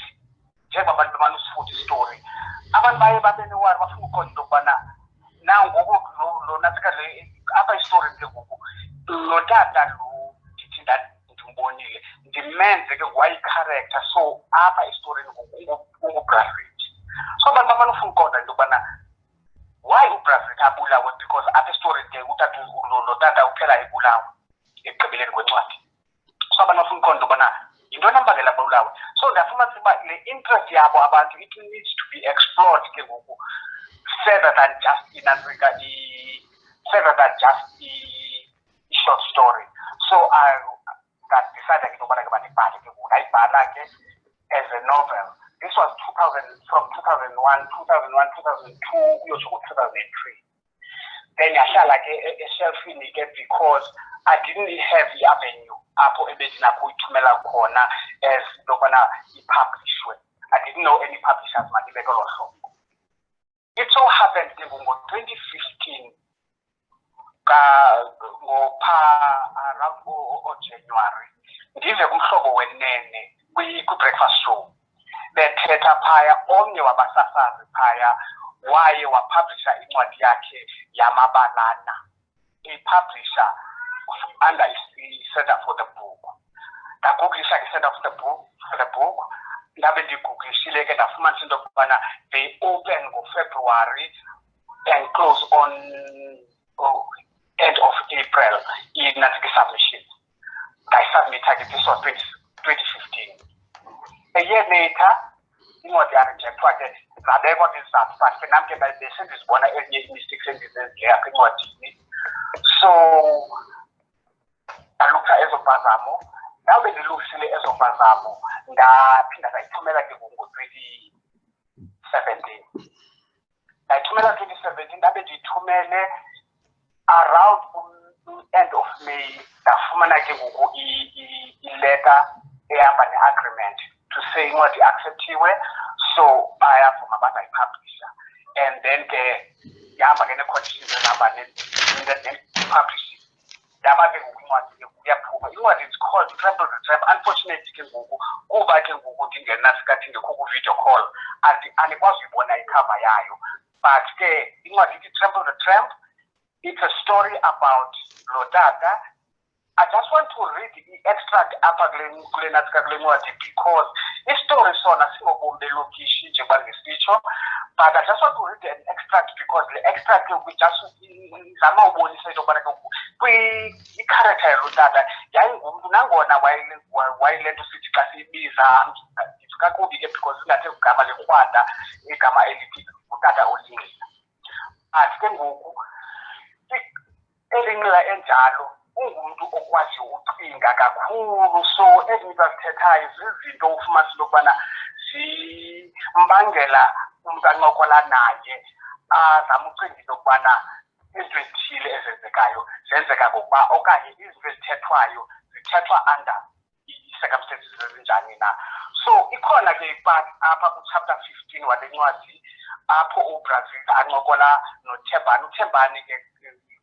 F: njengoba bemane usifunda istory abantu baye babe newari bafuna uqonda into yokubana na ngoku lo natsika le apha istory ke ngoku lo tata lo ndithi ndimbonile ndimenze ke ngwayi-character so apha estorini ngoku unguBrazil. So abantu bamane ufuna uqonda into yokubana why uBrazil abulawe because apha estorini ke utata lo tata uphela ebulawe ekugqibeleni kwencwadi. So abantu bafuna uqonda into yokubana yintoni embangela abulawe. So ndafumanisa uba le interest yabo abantu it needs to be explored ke ngoku further than just short story. So I decided into yokubana ke bandibhale ke ngoku ndayibhala ke as a novel. This was 2000 from 2001, 2002 uyotsho ku-2003. Then yahlala ke eshelfini ke because I didn't have the avenue apho ebendinakho uyithumela khona as into yokubana ipublishwe. I didn't know any publishers mandibeke olo hlobo. It so happened ke ngo-2015 around January ndive kumhlobo wenene kwi-breakfast show bethetha phaya omnye wabasasazi phaya waye wapublisha incwadi yakhe yamabalana ipublisher under i-Center for the Book. Ndaguglisha ke Center for the Book ndabe ndiguglishile ke ndafumanisa into yokubana they open ngoFebruary and close on end of April inatsika submission. Ndayisubmitha ke this was 2015. A year later incwadi yarejectwa ke zabekwa izizathu but ke nam ke besendizibona ezinye ii-mistakes endizenzileyo apha encwadini. So ndalungisa ezo mpazamo ndabe ndilungisile ezo mpazamo ndaphinda ndayithumela ke ngo-2017. Ndayithumela 2017 ndabe ndiyithumele around end of May ndafumana ke ngoku ileta ehamba ne-agreement to say incwadi acceptiwe so bayavuma bazayipublisha and then ke yahamba ke ne-conditions ehamba ne-publishing yaba ke ngoku incwadi ke kuyaphuma. Incwadi is called Tremble the Tramp. Unfortunately ke ngoku kuba ke ngoku ndingenasikhathi ndikho ku-video call andikwazi uyibona ikhava yayo but ke incwadi ithi Tremble the Tramp. It's a story about Lotata. I just want to read the extract apha kule ncwadi because istory sona singobomi belokishi njengoba ngesitsho but I just want to read an extract because the extract we just izama ubonisa into yokubana i-character yalotata yayingumntu nangona wayile nto sithi xa siyibiza ndithi kakubi ke because ingathe igama lekrwada igama elithi utata olingisa but ke ngoku elinqila enjalo ungumntu okwazi ucinga kakhulu so ezinye into azithethayo zizinto ufumanisa into yokubana zimbangela umntu ancokola naye azama ucinga into yokubana izinto ezithile ezenzekayo zenzeka ngokuba okanye izinto ezithethwayo zithethwa under i-circumstances ezinjani na. So ikhona ke ipart apha ku-chapter 15 wale ncwadi apho uBrazil ancokola noThembani. uThembani ke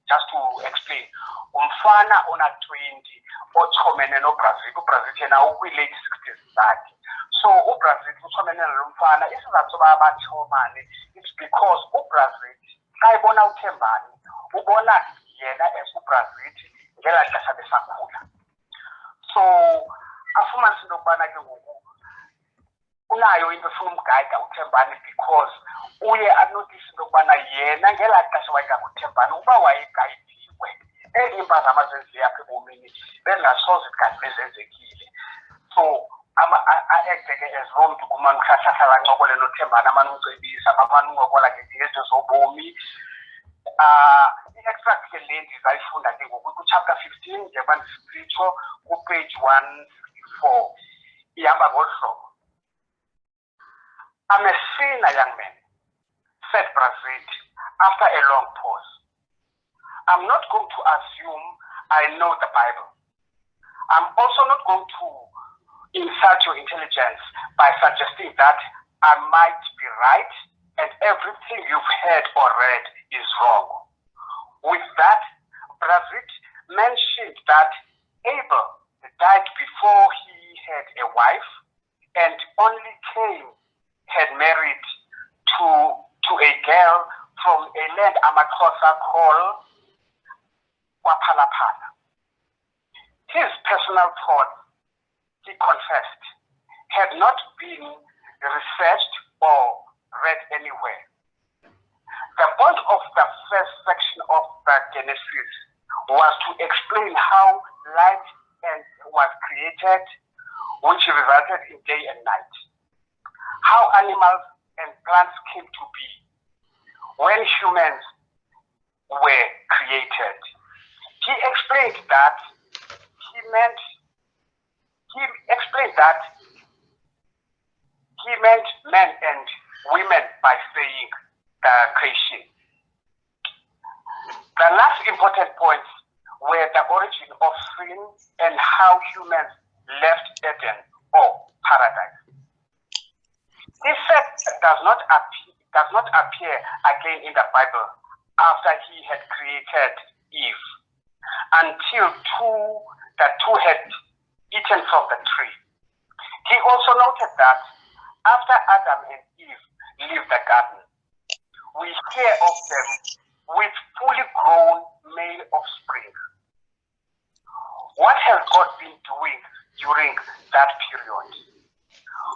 F: just to explain umfana ona-20 ochomene noBrazil. uBrazil yena ukwi-late 60s zakhe. So uBrazil uchomene nalo mfana isizathu soba bachomane it's because uBrazil xa ebona uThembani ubona yena as uBrazil ngela xesha besakhula. So afumanisa into yokubana ke ngoku unayo into efuna umgayida uThembani because uye anotice into yokubana yena ngela xesha wayengakuThembani uba wayegayidiwe impazamo azenzileyo apha ebomini bezingasoze kanti bezenzekile. So a-ekte ke as loo mntu kumane uhlahlahla bancokole noThembani amane umcebisa bamane uncokola ngezinto zobomi I-extract ke le ndizayifunda ke ngoku ku-chapter 15 njengoba ndisitsho ku-page 164 ihamba ngolu hlobo. I'm a sinner, young man, said Brazil after a long pause. I'm not going to assume I know the Bible. I'm also not going to insult your intelligence by suggesting that I might be right and everything you've heard or read is wrong. With that, Brazil mentioned that Abel died before he had a wife and only Cain had married to a girl from a land isiXhosa called Wapalapala. His personal thoughts, he confessed, had not been researched or read anywhere. The point of the first section of the Genesis was to explain how light was created, which resulted in day and night, how animals and plants came to be when humans were created. He explained that he meant men and women by saying creation. The last important points were the origin of sin and how humans left Eden or paradise. This fact does not appear again in the Bible after he had created Eve, until the two had eaten from the tree. He also noted that after Adam and Eve leave the garden, we hear of them with fully grown male offspring. What has God been doing during that period?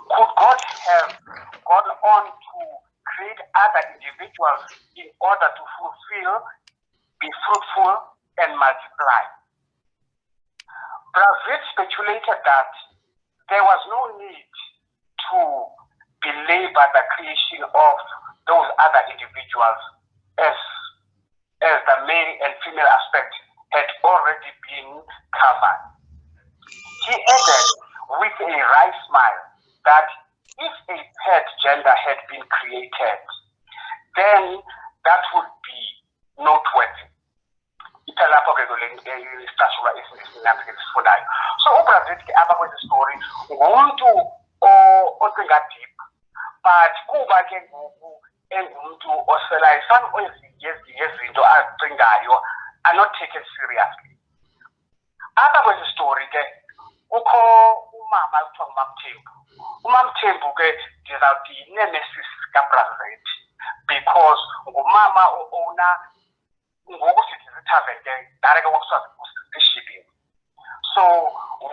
F: Could God have gone on to create other individuals in order to fulfill, be fruitful, and multiply? Brazil speculated that there was no need to belabor the creation of those other individuals as the male and female aspect had already been covered. He added with a wry smile that if a pet gender had been created, then that would be noteworthy. So uBrazil apha kwezi story ngumuntu ocinga deep, but kuba ke ngoku engumuntu oselayo some yezinto azicingayo are not taken seriously. Apha kwezi story ke kukho umama kuthiwa nguMamthembu. UMamthembu ke ndizawuthi yi-nemesis kaBrazil because ngumama o-owna ngoku sithi zithaveni ke direct workshops shipping. So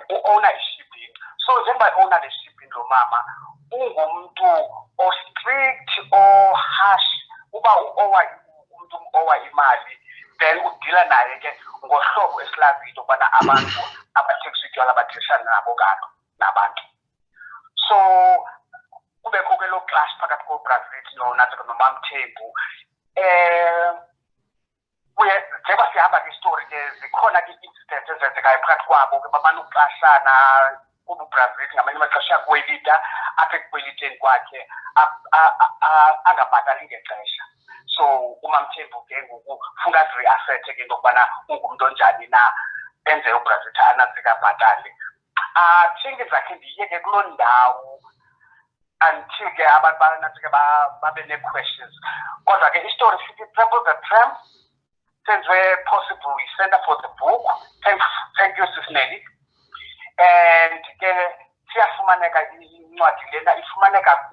F: u-owna i-shipping. So njengoba i-owna le shipping lo mama ungumuntu o-strict or harsh. Uba umuntu owa imali then udila naye ke ngohlobo esilaziyo ukubana abantu abathekisa utywala abatheshana nabo kalo nabantu. So kubekho ke lo clash phakathi koBrazil nathi noMamthembu. Njengoba sihamba kwistory ke zikhona ke incidents ezenzekayo phakathi kwabo ke bamane uxashana kuba uBrazil ngamanye amaxesha yakwelita apha ekweliteni kwakhe angabhatali ngexesha. So uMamthembu ke ngoku funeka azireassette ke into yokubana ungumntu onjani na enze uBrazil anantsika bhatali. Thinking zakhe ndiyeke kuloo ndawo until ke abantu banantsike babe nee-questions. Kodwa ke istory sithi Trample the Tramp senze possible i-center for the book. Thank you Sis Nelly. And ke siyafumaneka incwadi lena ifumaneka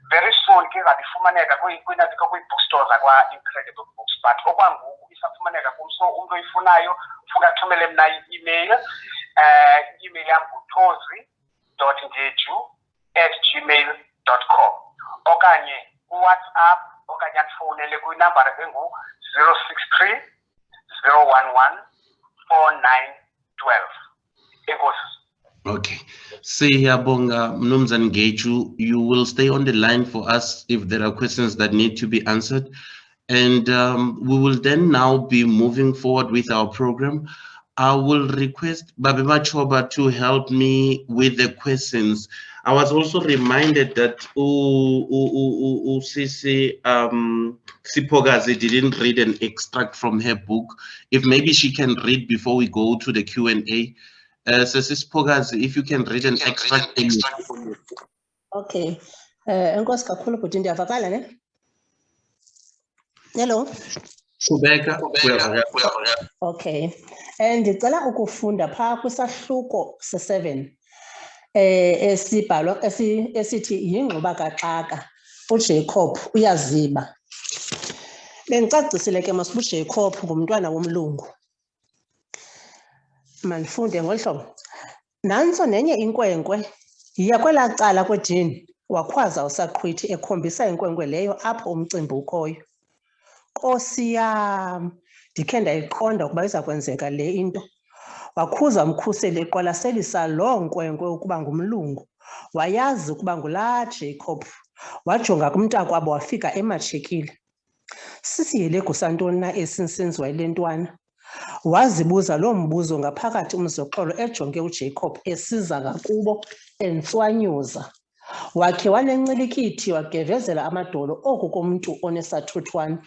F: very soon ke ifumaneka kwi-bookstores akwa-Incredible Books, but okwangoku isafumaneka so umntu oyifunayo ufuna athumele mna i-email. I-email yam ngutozi.ngeju@gmail.com okanye uWhatsApp okanye andifowunele kwinambara engu-063 011 4912. Enkosi.
B: Okay. Siyabonga Mnumzane Ngeju. You will stay on the line for us if there are questions that need to be answered. And we will then now be moving forward with our program. I will request Babema Choba to help me with the questions. I was also reminded that Sisi Sipogazi didn't read an extract from her book. If maybe she can read before we go to the Q&A. Sisi Sipogazi, if you can read an extract.
C: Okay. Enkosi kakhulu bhuti, ndiyavakala ne? Hello.
B: Kubeka.
C: Okay. Ndicela ukufunda phaa kwisahluko se-7 esibhalwa esithi yingxuba kaxaka uJacob uyaziba. Bendicacisile ke masiba uJacob ngumntwana womlungu. Manifunde ngolu hlobo. Nantso nenye inkwenkwe yiya kwelaa cala kwedini wakhwaza usaqhwithi ekhombisa inkwenkwe leyo apho umcimbi ukhoyo. Nkosi yam, ndikhe ndayiqonda ukuba iza kwenzeka le into. Wakhuza umkhuseli eqwalaselisa loo nkwenkwe ukuba ngumlungu. Wayazi ukuba ngulaa Jacob. Wajonga kumntakwabo wafika ematshekile. Sisiyelegu santoni na esinsenziwa yile ntwana? Wazibuza loo mbuzo ngaphakathi umzoxolo ejonge uJacob esiza ngakubo entswanyuza. Wakhe wanencilikithi wagevezela amadolo oku komntu onesathuthwane.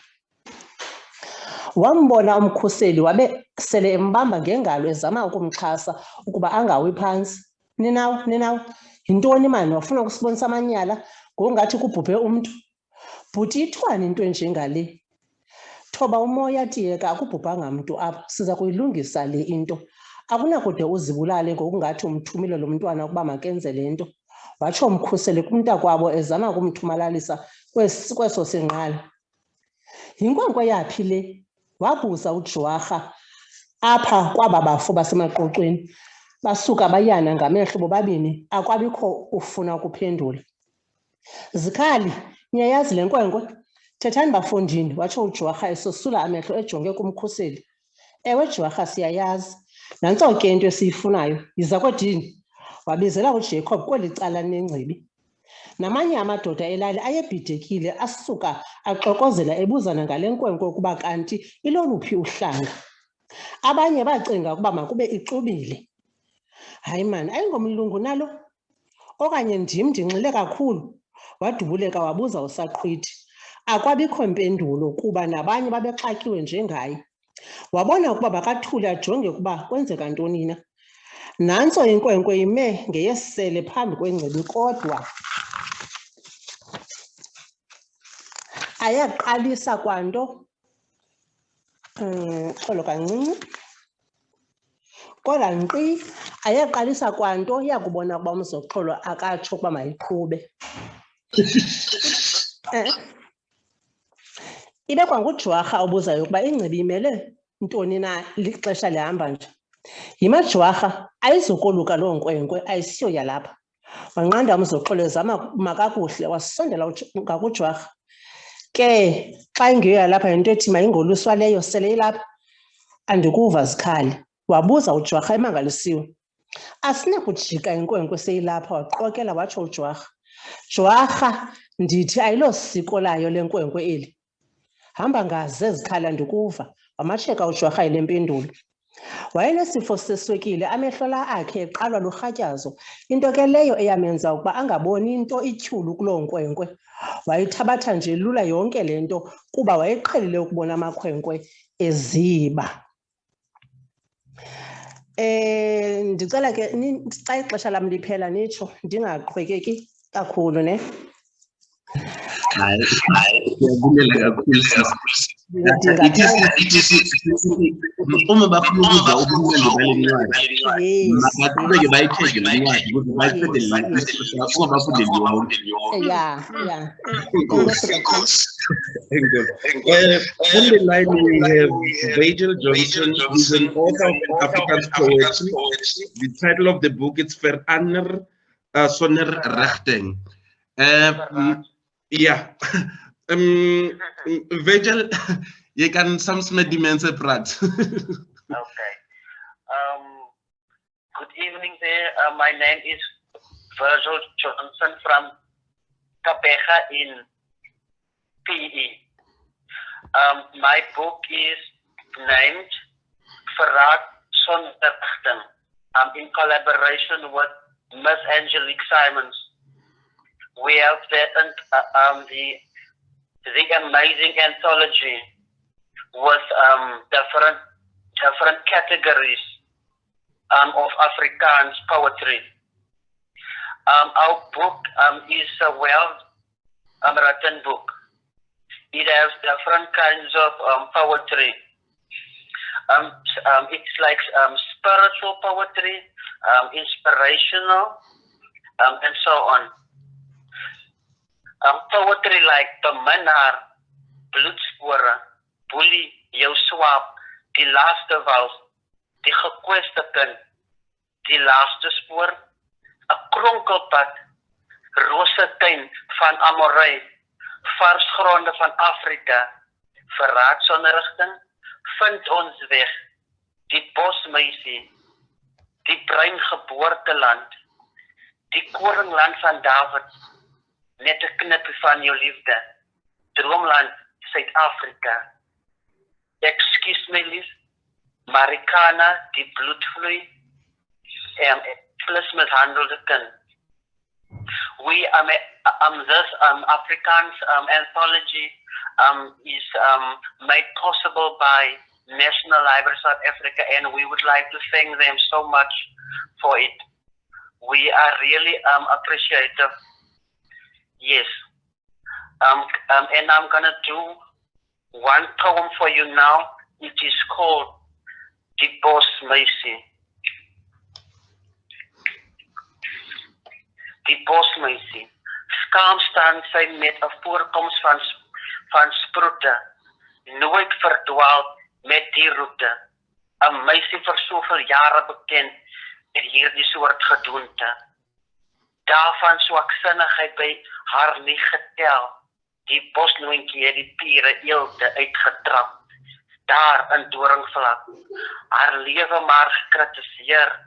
C: Wambona umkhuseli wabe sele embamba ngengalo ezama ukumxhasa ukuba angawi phantsi. Ninawo, yintoni mani wafuna ukusibonisa amanyala ngongathi kubhubhe umntu? Bhuti ithwani into enjengale? Thoba umoya tiyeka, akubhubhanga mntu apha, siza kuyilungisa le into. Akunakude uzibulale ngokungathi umthumile lo mntwana ukuba makenze le nto. Watsho umkhuseli kumntakwabo ezama ukumthumalalisa kweso sinqala. Yinkwenkwe yaphi le? Wabuza uJwarha apha kwaba bafo basemaqoqweni. Basuka bayana ngamehlo bobabini, akwabikho ufuna ukuphendula. Zikhali, niyayazi le nkwenkwe? Thethani bafondini, watsho uJwarha esosula amehlo ejonge kumkhuseli. Ewe Jwarha, siyayazi. Nantso ke into esiyifunayo, yiza kwedini. Wabizela uJacob kweli cala nengcibi. Namanye amadoda elali ayebhidekile asuka axokozela ebuzana ngale nkwenkwe ukuba kanti iloluphi uhlanga. Abanye bacinga ukuba makube ixubile. Hayi mani, ayingomlungu nalo? Okanye ndim ndinxile kakhulu? Wadubuleka wabuza usaqhwithi. Akwabikho mpendulo kuba nabanye babexakiwe njengaye. Wabona ukuba bakathule ajonge ukuba kwenzeka ntoni na. Nantso inkwenkwe ime ngeyesele phambi kwengcibi kodwa ayaqalisa kwanto xolo kancinci. Kodwa nkqi ayaqalisa kwanto yakubona ukuba umzoxolo akatsho ukuba mayiqhube. Ibe kwanguJwarha obuzayo ukuba ingcibi imele ntoni na lixesha lihamba nje. YimaJwarha, ayizukoluka loo nkwenkwe, ayisiyo yalapha. Wanqanda umzoxolo ezama makakuhle wasondela ngakuJwarha. Ke xa ingeyoyalapha yinto ethi mayingoluswa leyo sele ilapha. Andikuva Zikhali, wabuza uJwarha emangalisiwe. Asinakujika inkwenkwe seyilapha, waqokela watsho uJwarha. Jwarha, ndithi ayilosiko layo le nkwenkwe eli. Hamba ngaze Zikhali, ndikuva. Wamatsheka uJwarha yile mpendulo. Wayenesifo seswekile, amehlo la akhe eqalwa lurhatyazo, into ke leyo eyamenza ukuba angaboni into ityhulu kuloo nkwenkwe. Wayithabatha nje lula yonke le nto kuba wayeqhelile ukubona amakhwenkwe eziba. Ndicela ke xa ixesha lam liphela nitsho ndingaqhwekeki kakhulu ne.
B: Siyabulela kakhulu. Uma bafuna ukuzwa ubumnandi bale ncwadi, makaqhubeke bayithenge le ncwadi ukuze bayiqede uma bafundele yonke. On the line we have Virgil Johnson, who's an author of Afrikaans poetry. The title of the book is Verander Sonder Regting. Ja, Virgil, je kan soms met die mensen praten.
F: Okay. Good evening there. My name is Virgil Johnson from Kapecha in PE. My book is named Verraad Sonder Rigting, in collaboration with Miss Angelique Simons. We have the amazing anthology with different categories of Afrikaans poetry. Our book is a well-written book. It has different kinds of poetry. It's like spiritual poetry, inspirational, and so on. Poetry like The Minnaar, Bloedspore, Boelie, Jou Swaap, Die Laaste Wals, Die Gekweste Kind, Die Laaste Spoor, 'n Kronkelpad, Rosetuin van Amorei, Varsgronde van Afrika, Verraad Sonder Rigting, Vind Ons Weg, Die Bosmeisie, Die Bruin Geboorteland, Die Koringland van David, Net 'n knippie van jou liefde, Droomland, Suid-Afrika, Ekskuus my lief, Marikana, Die Bloedvloei, plus mishandelde kind. This Afrikaans anthology is made possible by National Library South Africa, and we would like to thank them so much for it. We are really appreciative. Yes. And I'm gonna do one poem for you now. It is called Die Bosmeisie. Die Bosmeisie. Skaam staan sy met 'n voorkoms van sproete, nooit verdwaald met die roete. 'n Meisie vir soveel jare bekend met hierdie soort gedoente. Daarvan swaksinnigheid by haar nie getel. Die bosnoontjie het die piere eelde uitgetrap. Daar in Doringvlak, haar lewe maar gekritiseer,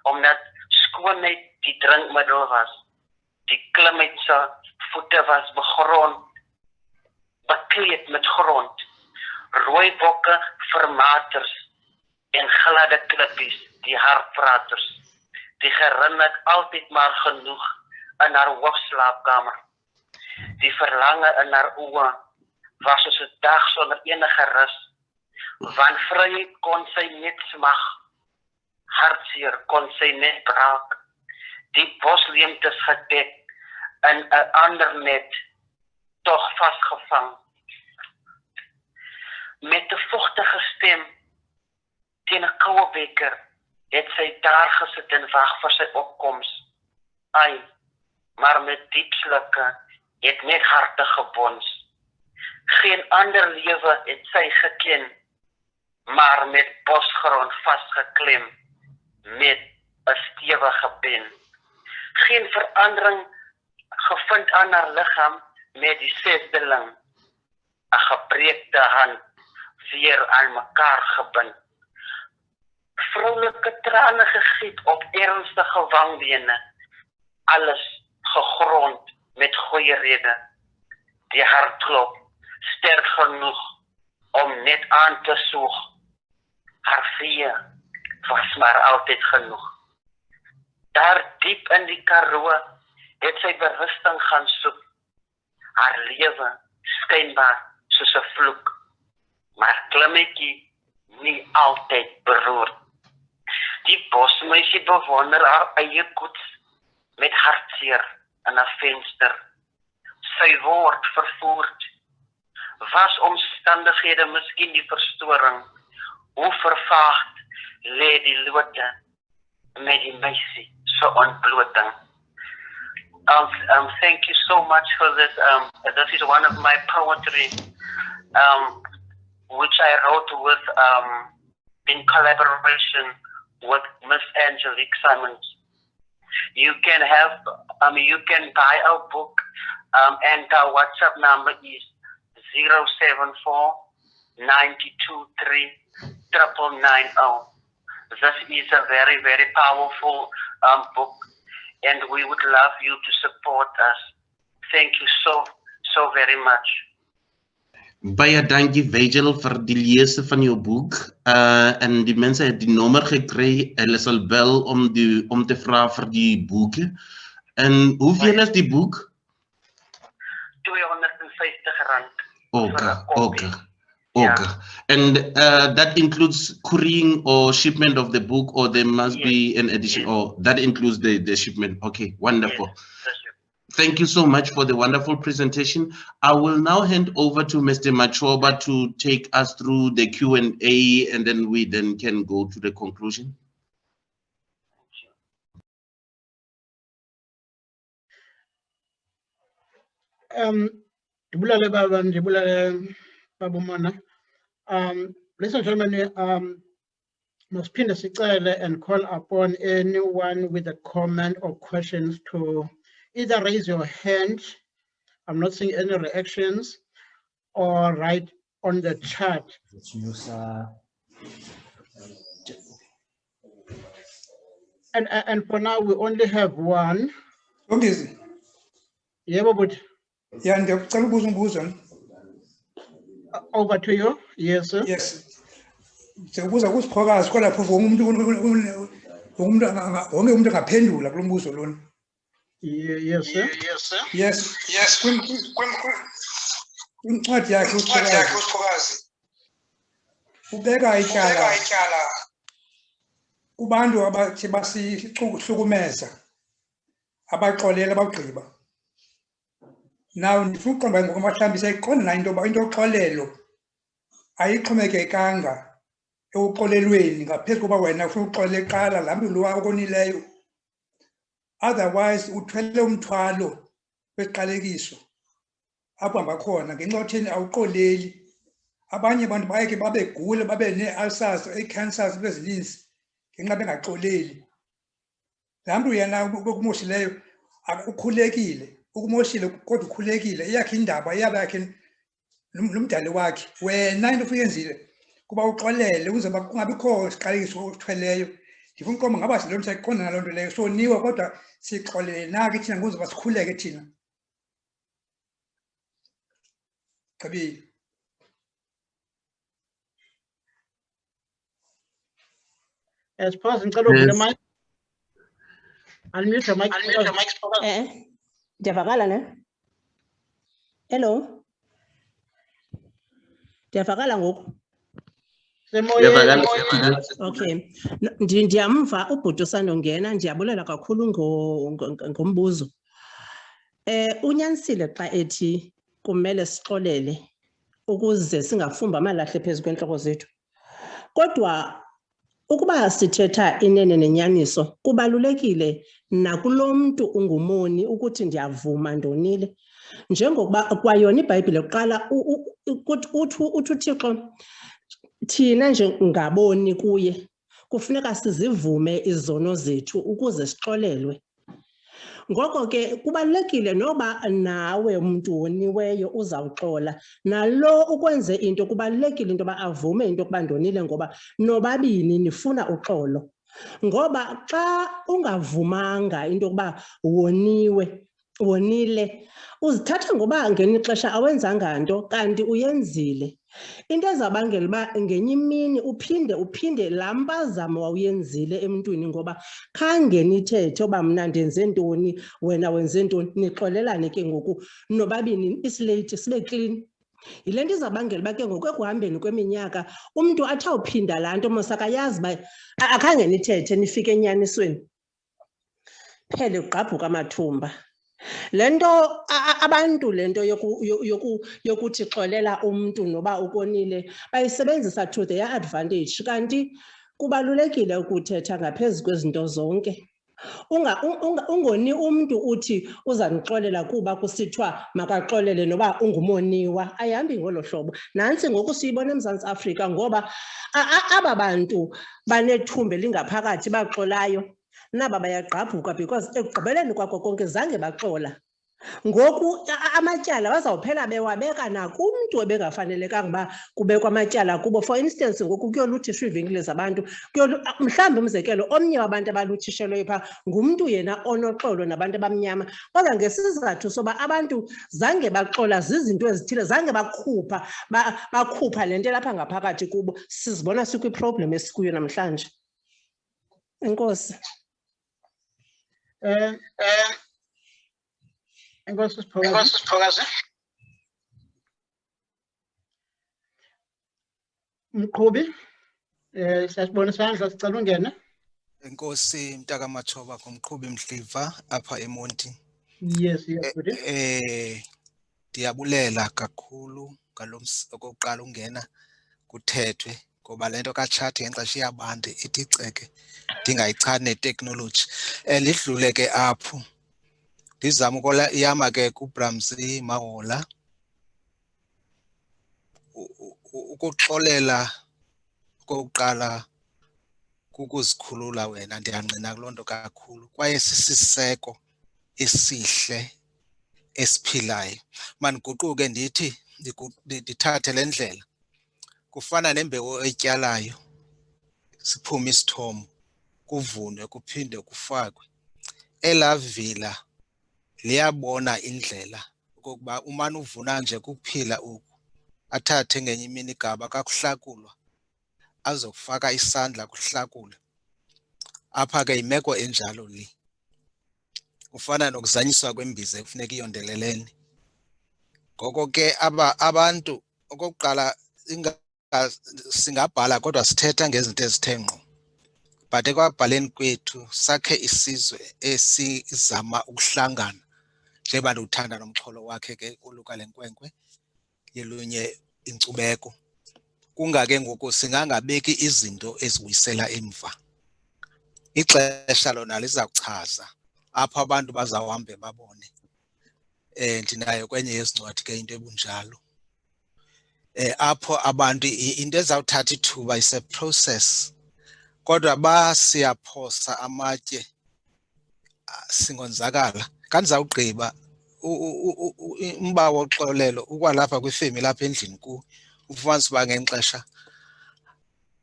F: omdat skoonheid die drinkmiddel was. Die klimheid se voete was bekleed met grond. Rooi bokke vir maters en gladde klippies, die hartpraters. Die gerin het altyd maar genoeg in haar hoofslaapkamer. Die verlange in haar oë was soos 'n dag sonder enige rus. Van vryheid kon sy net smag, hartseer kon sy net braak. Die bosleemtes gedek in 'n ander net, tog vasgevang. Met 'n vochtige stem teen 'n koue beker het sy daar gesit en wag vir sy opkoms. Ai, maar met diep slukke het net harte gebons. Geen ander lewe het sy geken, maar met bosgrond vasgeklem, met 'n stewige pen. Geen verandering gevind aan haar liggaam met die sesdeling. 'n gebreekte hand weer aan mekaar gebind. Vroulike trane gegiet op ernstige wangbene. Alles gegrond met goeie rede. Die hartklop sterk genoeg om net aan te soeg. Haar vee was maar altyd genoeg. Daar diep in die Karoo het sy berusting gaan soek. Haar lewe skynbaar soos 'n vloek, maar klimmetjie nie altyd beroerd. Die bosmeisie bewonder haar eie koets met hartseer in 'n venster. Sy word vervoerd. Was omstandighede miskien die verstoring? Hoe vervaagd lê die lote met die meisie so ontbloting. Thank you so much for this. This is one of my poetry, which I wrote with in collaboration with Miss Angelique Simons. You can you can buy our book, and our WhatsApp number is 074-923-990. This is a very, very powerful book, and we would love you to support us. Thank you so very much.
B: Baie dankie Vigil vir die lees van jou boek. En die mense het die nommer gekry. Hulle sal bel om te vra vir die boek. En hoeveel is die boek?
F: R250.
B: Okay. And that includes couriering or shipment of the book, or there must be an edition, or that includes the shipment. Okay, wonderful.
F: Yes.
B: Thank you so much for the wonderful presentation. I will now hand over to Mr. Machoba to take us through the Q&A, and then we can go to the conclusion.
D: Ladies and gentlemen, must pin a and call upon anyone with a comment or questions to either raise your hand. I'm not seeing any reactions, or write on the chat. And for now, we only have one.
E: Okay.
D: Yeah, but
E: Yeah,
D: over to you. Yes, sir.
E: Yes. Sekubuza kusiphakazi kodwa phofu umuntu wonke umuntu angaphendula kulo mbuzo lona.
D: Yes, sir.
E: Yes. Incwadi yakhe usiphakazi ubeka ityala kubantu abathi basihlukumeza abaxolela abagqiba. Now ndifuna uqonda ngokwamahlambi seyiqonda na into yoxolelo ayixhomekekanga ekuxolelweni ngaphezu koba wena ufuna uxolele eqala laa mntu lo okonileyo. Otherwise uthwele umthwalo wesiqalekiso apho hamba khona ngenxa yotheni awuxoleli. Abanye abantu bayeke babegule babe nee-ulcers, ii-cancers ezininzi ngenxa bengaxoleli. Laa mntu yena ukumoshileyo ukhulekile, ukumoshile kodwa ukhulekile, iyakhe indaba iyaba yakhe nomdali wakhe. Wena into ufuyenzile kuba uxolele uze kungabikho siqalekiso osithweleyo. Ndifuna uqomba ngaba siloo siyayiqonda naloo nto leyo, soniwe kodwa sixolele nake thina nguze basikhuleke thina. Gqibile.
D: As person, the mic. Unmute the mic.
C: Ndiyavakala ne? Hello. Ndiyavakala ngoku? Okay. Ndiyamva ubhuti usandongena, ndiyabulela kakhulu ngombuzo. Unyanisile xa ethi kumele sixolele ukuze singafumba amalahle phezu kwentloko zethu. Kodwa ukuba sithetha inene nenyaniso, kubalulekile nakulo mntu ungumoni ukuthi ndiyavuma ndonile. Njengokuba kwayona iBhayibhile kuqala uthi uThixo thina njengaboni kuye kufuneka sizivume izono zethu ukuze sixolelwe. Ngoko ke kubalulekile noba nawe umuntu woniweyo uzawuxola, nalo ukwenze into kubalulekile into yoba avume into yokuba ndonile, ngoba nobabini nifuna uxolo. Ngoba xa ungavumanga into yokuba wonile, uzithatha ngoba ngenye ixesha awenzanga nto kanti uyenzile. Into ezabangela uba ngenye imini uphinde laa mpazamo wawuyenzile emntwini, ngoba khange nithethe uba mna ndenze ntoni wena wenze ntoni, nixolelane ke ngoku nobabini islate sibe clean. Yile nto izabangela uba ke ngoku ekuhambeni kweminyaka umntu athi awuphinda laa nto mos akayazi uba akhange nithethe nifike enyanisweni, phele ugqabhuka amathumba. Le nto abantu le nto yokuthi xolela umntu noba ukonile bayisebenzisa to their advantage, kanti kubalulekile ukuthetha ngaphezu kwezinto zonke. Ungoni umntu uthi uzanixolela kuba kusithiwa makaxolele noba ungumoniwa, ayihambi ngolo hlobo. Nantsi ngoku siyibona eMzantsi Afrika, ngoba aba bantu banethumbe lingaphakathi baxolayo naba bayagqabhuka because ekugqibeleni kwako konke zange baxola. Ngoku amatyala bazawuphela bewabeka nakumntu ebengafanelekanga uba kubekwa amatyala kubo. For instance, ngoku kuyoluthisha iivenkile zabantu, mhlawumbi umzekelo, omnye wabantu abaluthishelweyo phaa ngumntu yena onoxolo nabantu abamnyama. Kodwa ngesizathu soba abantu zange baxola zizinto ezithile, zange bakhupha le nto elapha ngaphakathi kubo, sizibona sikwiproblem esikuyo namhlanje. Enkosi.
D: Enkosi Siphokazi. Mqhubi, siyasibona isandla, sicela ungene.
G: Enkosi Mtaka Matshoba kumqhubi Mdliva apha eMonti.
D: Yes,
G: Ndiyabulela kakhulu okokuqala ungena kuthethwe ngoba le nto katshati ngexesha iyabande ithi ceke ndingayichani neteknoloji. Lidlule ke apho ndizama ukola iyama ke kuMzi Mahola ukuxolela okokuqala kukuzikhulula wena, ndiyangqina kuloo nto kakhulu kwaye sisiseko esihle esiphilayo. Mandiguquke ndithi ndithathe le ndlela, kufana nembewu oyityalayo, siphume isithomo, kuvunwe kuphinde kufakwe. Elaa vila liyabona indlela okokuba umane uvuna nje kuphila oku, athathe ngenye imini igaba kakuhlakulwa azokufaka isandla kuhlakula. Apha ke yimeko enjalo le, kufana nokuzanyiswa kwembiza ekufuneka iyondelelene. Ngoko ke abantu okokuqala singabhala kodwa sithetha ngezinto ezithe ngqo, but ekwabhaleni kwethu sakhe isizwe esizama ukuhlangana njengoba ndiwuthanda nomxholo wakhe ke uluka lenkwenkwe yelunye inkcubeko. Kungake ngoku singangabeki izinto ezibuyisela emva. Ixesha lona liza kuchaza apho abantu bazawuhambe babone. Ndinayo kwenye yezincwadi ke into ebunjalo. Apho abantu into ezawuthatha ithuba is a process. Kodwa basiyaphosa amatye singonzakala. Kandizawugqiba umba woxolelo ukwalapha kwifemeli apha endlini ku ufumanisa uba ngexesha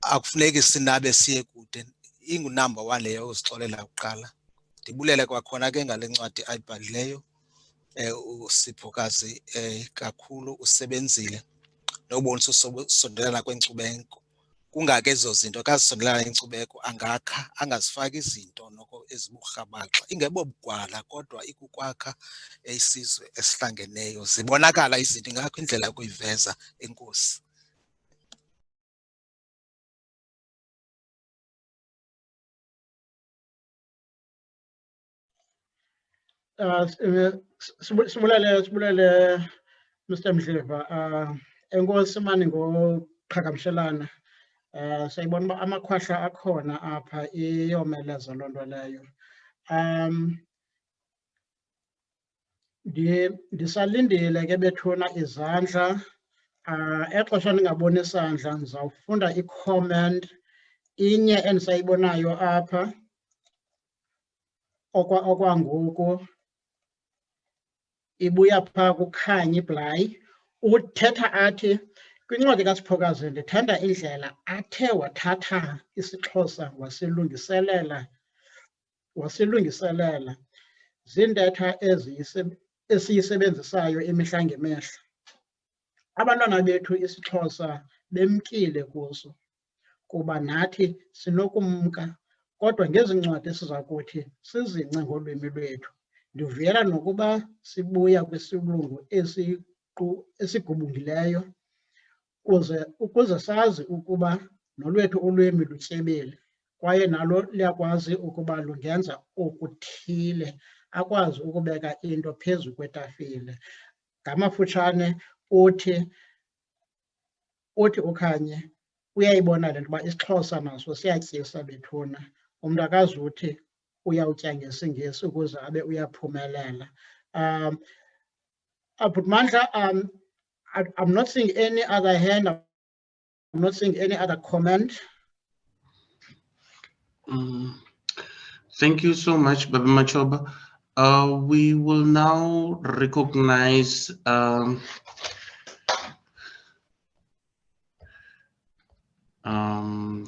G: akufuneki sinabe siye kude. Ingunumber 1 leyo uzixolela kuqala. Ndibulele kwakhona ke ngale ncwadi ayibhalileyo uSiphokazi kakhulu usebenzile nobonisa usondelana kwenkcubeko. Kungake ezo zinto kazisondelana inkcubeko angakha angazifaki izinto noko eziburhabaxa, ingebo bugwala kodwa ikukwakha isizwe esihlangeneyo. Zibonakala izinto ingakho indlela yokuyiveza. Enkosi.
D: Sibulele Mr. Mdliva. Enkosi mani ngoqhagamshelana. Sayibona uba amakhwahla akhona apha, iyomeleza loo nto leyo. Ndisalindile ke bethuna izandla. Exesha ndingaboni isandla ndizawufunda i-comment inye endisayibonayo apha okwangoku ibuya phaa kuKhanya iBlayi. Uthetha athi kwincwadi kaSiphokazi ndithanda indlela athe wathatha isiXhosa wasilungiselela. Ziintetha esiyisebenzisayo imihla ngemihla. Abantwana bethu isiXhosa bemkile kuso kuba nathi sinokumka, kodwa ngezi ncwadi siza kuthi sizingce ngolwimi lwethu. Ndivuyela nokuba sibuya kwisilungu esigubungileyo ukuze sazi ukuba nolwethu ulwimi lutyebile kwaye nalo liyakwazi ukuba lungenza okuthile, akwazi ukubeka into phezu kwetafile. Ngamafutshane uthi uKhanye uyayibona le nto uba isiXhosa naso siyatyisa bethuna. Umntu akazuthi uyawutya ngesiNgesi ukuze abe uyaphumelela. Mandla, I'm not seeing any other hand. I'm not seeing any other comment.
B: Thank you so much, Baba Matshoba. We will now recognize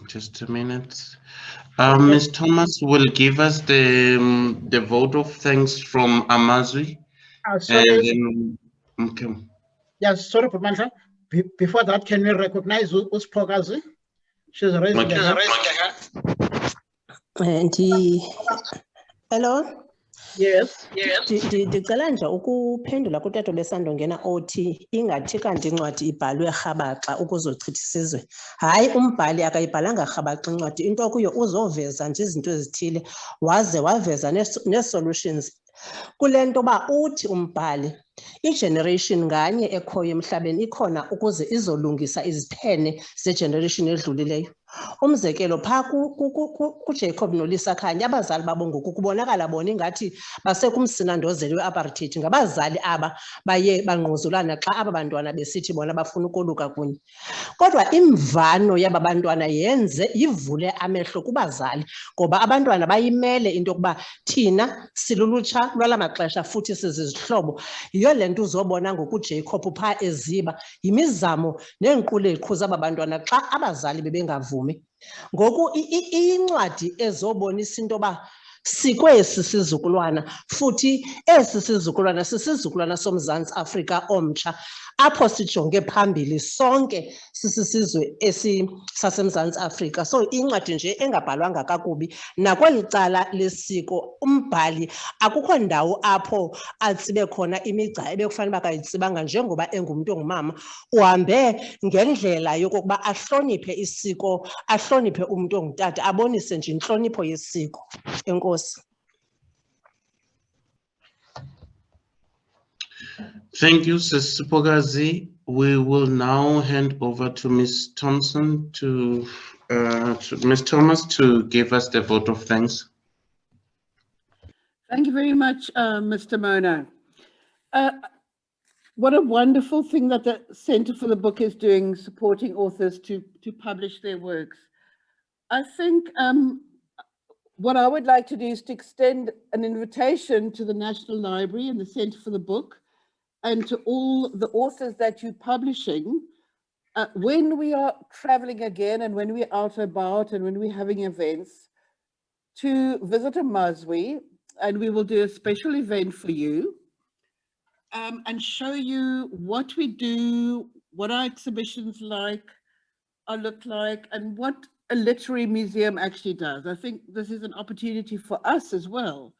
B: just a minute. Ms. Thomas will give us the vote of thanks from Amazwi.
D: Sorry.
B: And then, okay.
D: Yes, sorry, Pumandla. Before that, can we recognize Uspokazi? She's raising
B: Okay.
D: her hand.
C: Hello.
D: Yes.
C: Ndicela nje ukuphendula kutato besandongena othi ingathi kanti incwadi ibhalwe rhabaxa ukuzochitha isizwe. Hayi, umbhali akayibhalanga rhabaxa incwadi, into kuyo uzoveza nje izinto ezithile waze waveza ne-solutions. Kule nto ba uthi umbhali i-generation nganye ekhoyo emhlabeni ikhona ukuze izolungisa iziphene ze-generation edlulileyo. Umzekelo phaa kuJacob noLisa Khanya abazali babo ngoku kubonakala bona ingathi basekumsinandozeli we-apartheid, ngabazali aba baye bangquzulana xa aba bantwana besithi bona bafuna ukoluka kunye. Kodwa imvano yaba bantwana yivule amehlo kubazali, ngoba abantwana bayimele into yokuba thina silulutsha lwala maxesha futhi sizizihlobo. Yiyo le nto uzobona ngokuJacob phaa eziba yimizamo neenquleqhu zaba bantwana xa abazali bebengavumi. Ngoku incwadi ezobonisa into yoba sikwesi sizukulwana, futhi esi sizukulwana sisizukulwana soMzantsi Afrika omtsha, apho sijonge phambili sonke sisisizwe saseMzantsi Afrika. So incwadi nje engabhalwanga kakubi, nakweli cala lesiko umbhali akukho ndawo apho atsibe khona imigca ebekufanele bakayitsibanga njengoba engumntu ongumama. Uhambe ngendlela yokokuba ahloniphe isiko, ahloniphe umntu ongutata, abonise nje intlonipho yesiko. Enkosi.
B: Thank you, Sis Sipokazi. We will now hand over to Ms. Thompson to Ms. Thomas to give us the vote of thanks.
A: Thank you very much, Mr. Mona. What a wonderful thing that the Center for the Book is doing, supporting authors to publish their works. I think what I would like to do is to extend an invitation to the National Library and the Center for the Book and to all the authors that you're publishing. When we are traveling again and when we're out about and when we're having events, to visit Amazwi, and we will do a special event for you and show you what we do, what our exhibitions look like, and what a literary museum actually does. I think this is an opportunity for us as well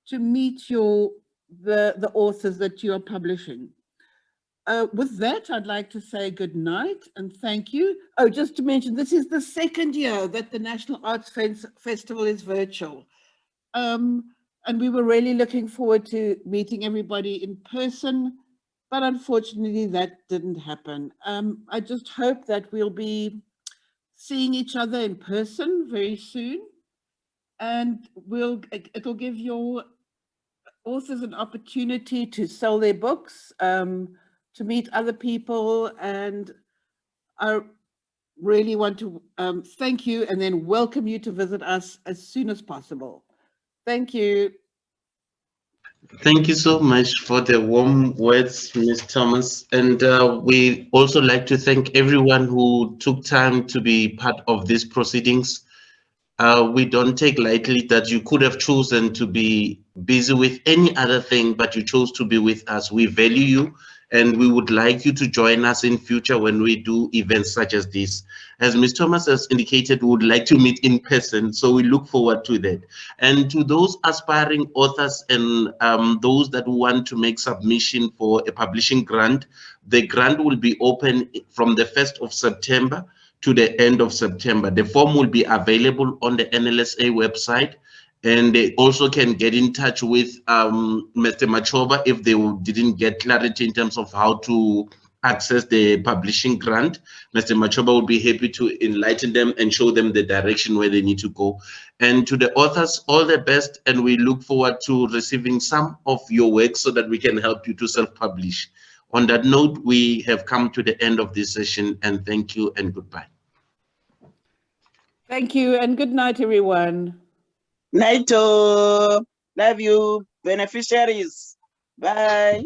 A: to meet the authors that you are publishing. With that, I'd like to say good night and thank you. Oh, just to mention, this is the second year that the National Arts Festival is virtual. And we were really looking forward to meeting everybody in person, but unfortunately that didn't happen. I just hope that we'll be seeing each other in person very soon, and it'll give your authors an opportunity to sell their books, to meet other people, and I really want to thank you and then welcome you to visit us as soon as possible. Thank you.
B: Thank you so much for the warm words, Ms. Thomas. And we also like to thank everyone who took time to be part of these proceedings. We don't take lightly that you could have chosen to be busy with any other thing, but you chose to be with us. We value you, and we would like you to join us in future when we do events such as this. As Ms. Thomas has indicated, we would like to meet in person, so we look forward to that. And to those aspiring authors and those that want to make submission for a publishing grant, the grant will be open from the 1st of September to the end of September. The form will be available on the NLSA website, and they also can get in touch with Mr. Machoba if they didn't get clarity in terms of how to access the publishing grant. Mr. Machoba will be happy to enlighten them and show them the direction where they need to go. And to the authors, all the best, and we look forward to receiving some of your work so that we can help you to self-publish. On that note, we have come to the end of this session, and thank you and goodbye.
A: Thank you and good night, everyone.
H: Night, love you. beneficiaries. Bye.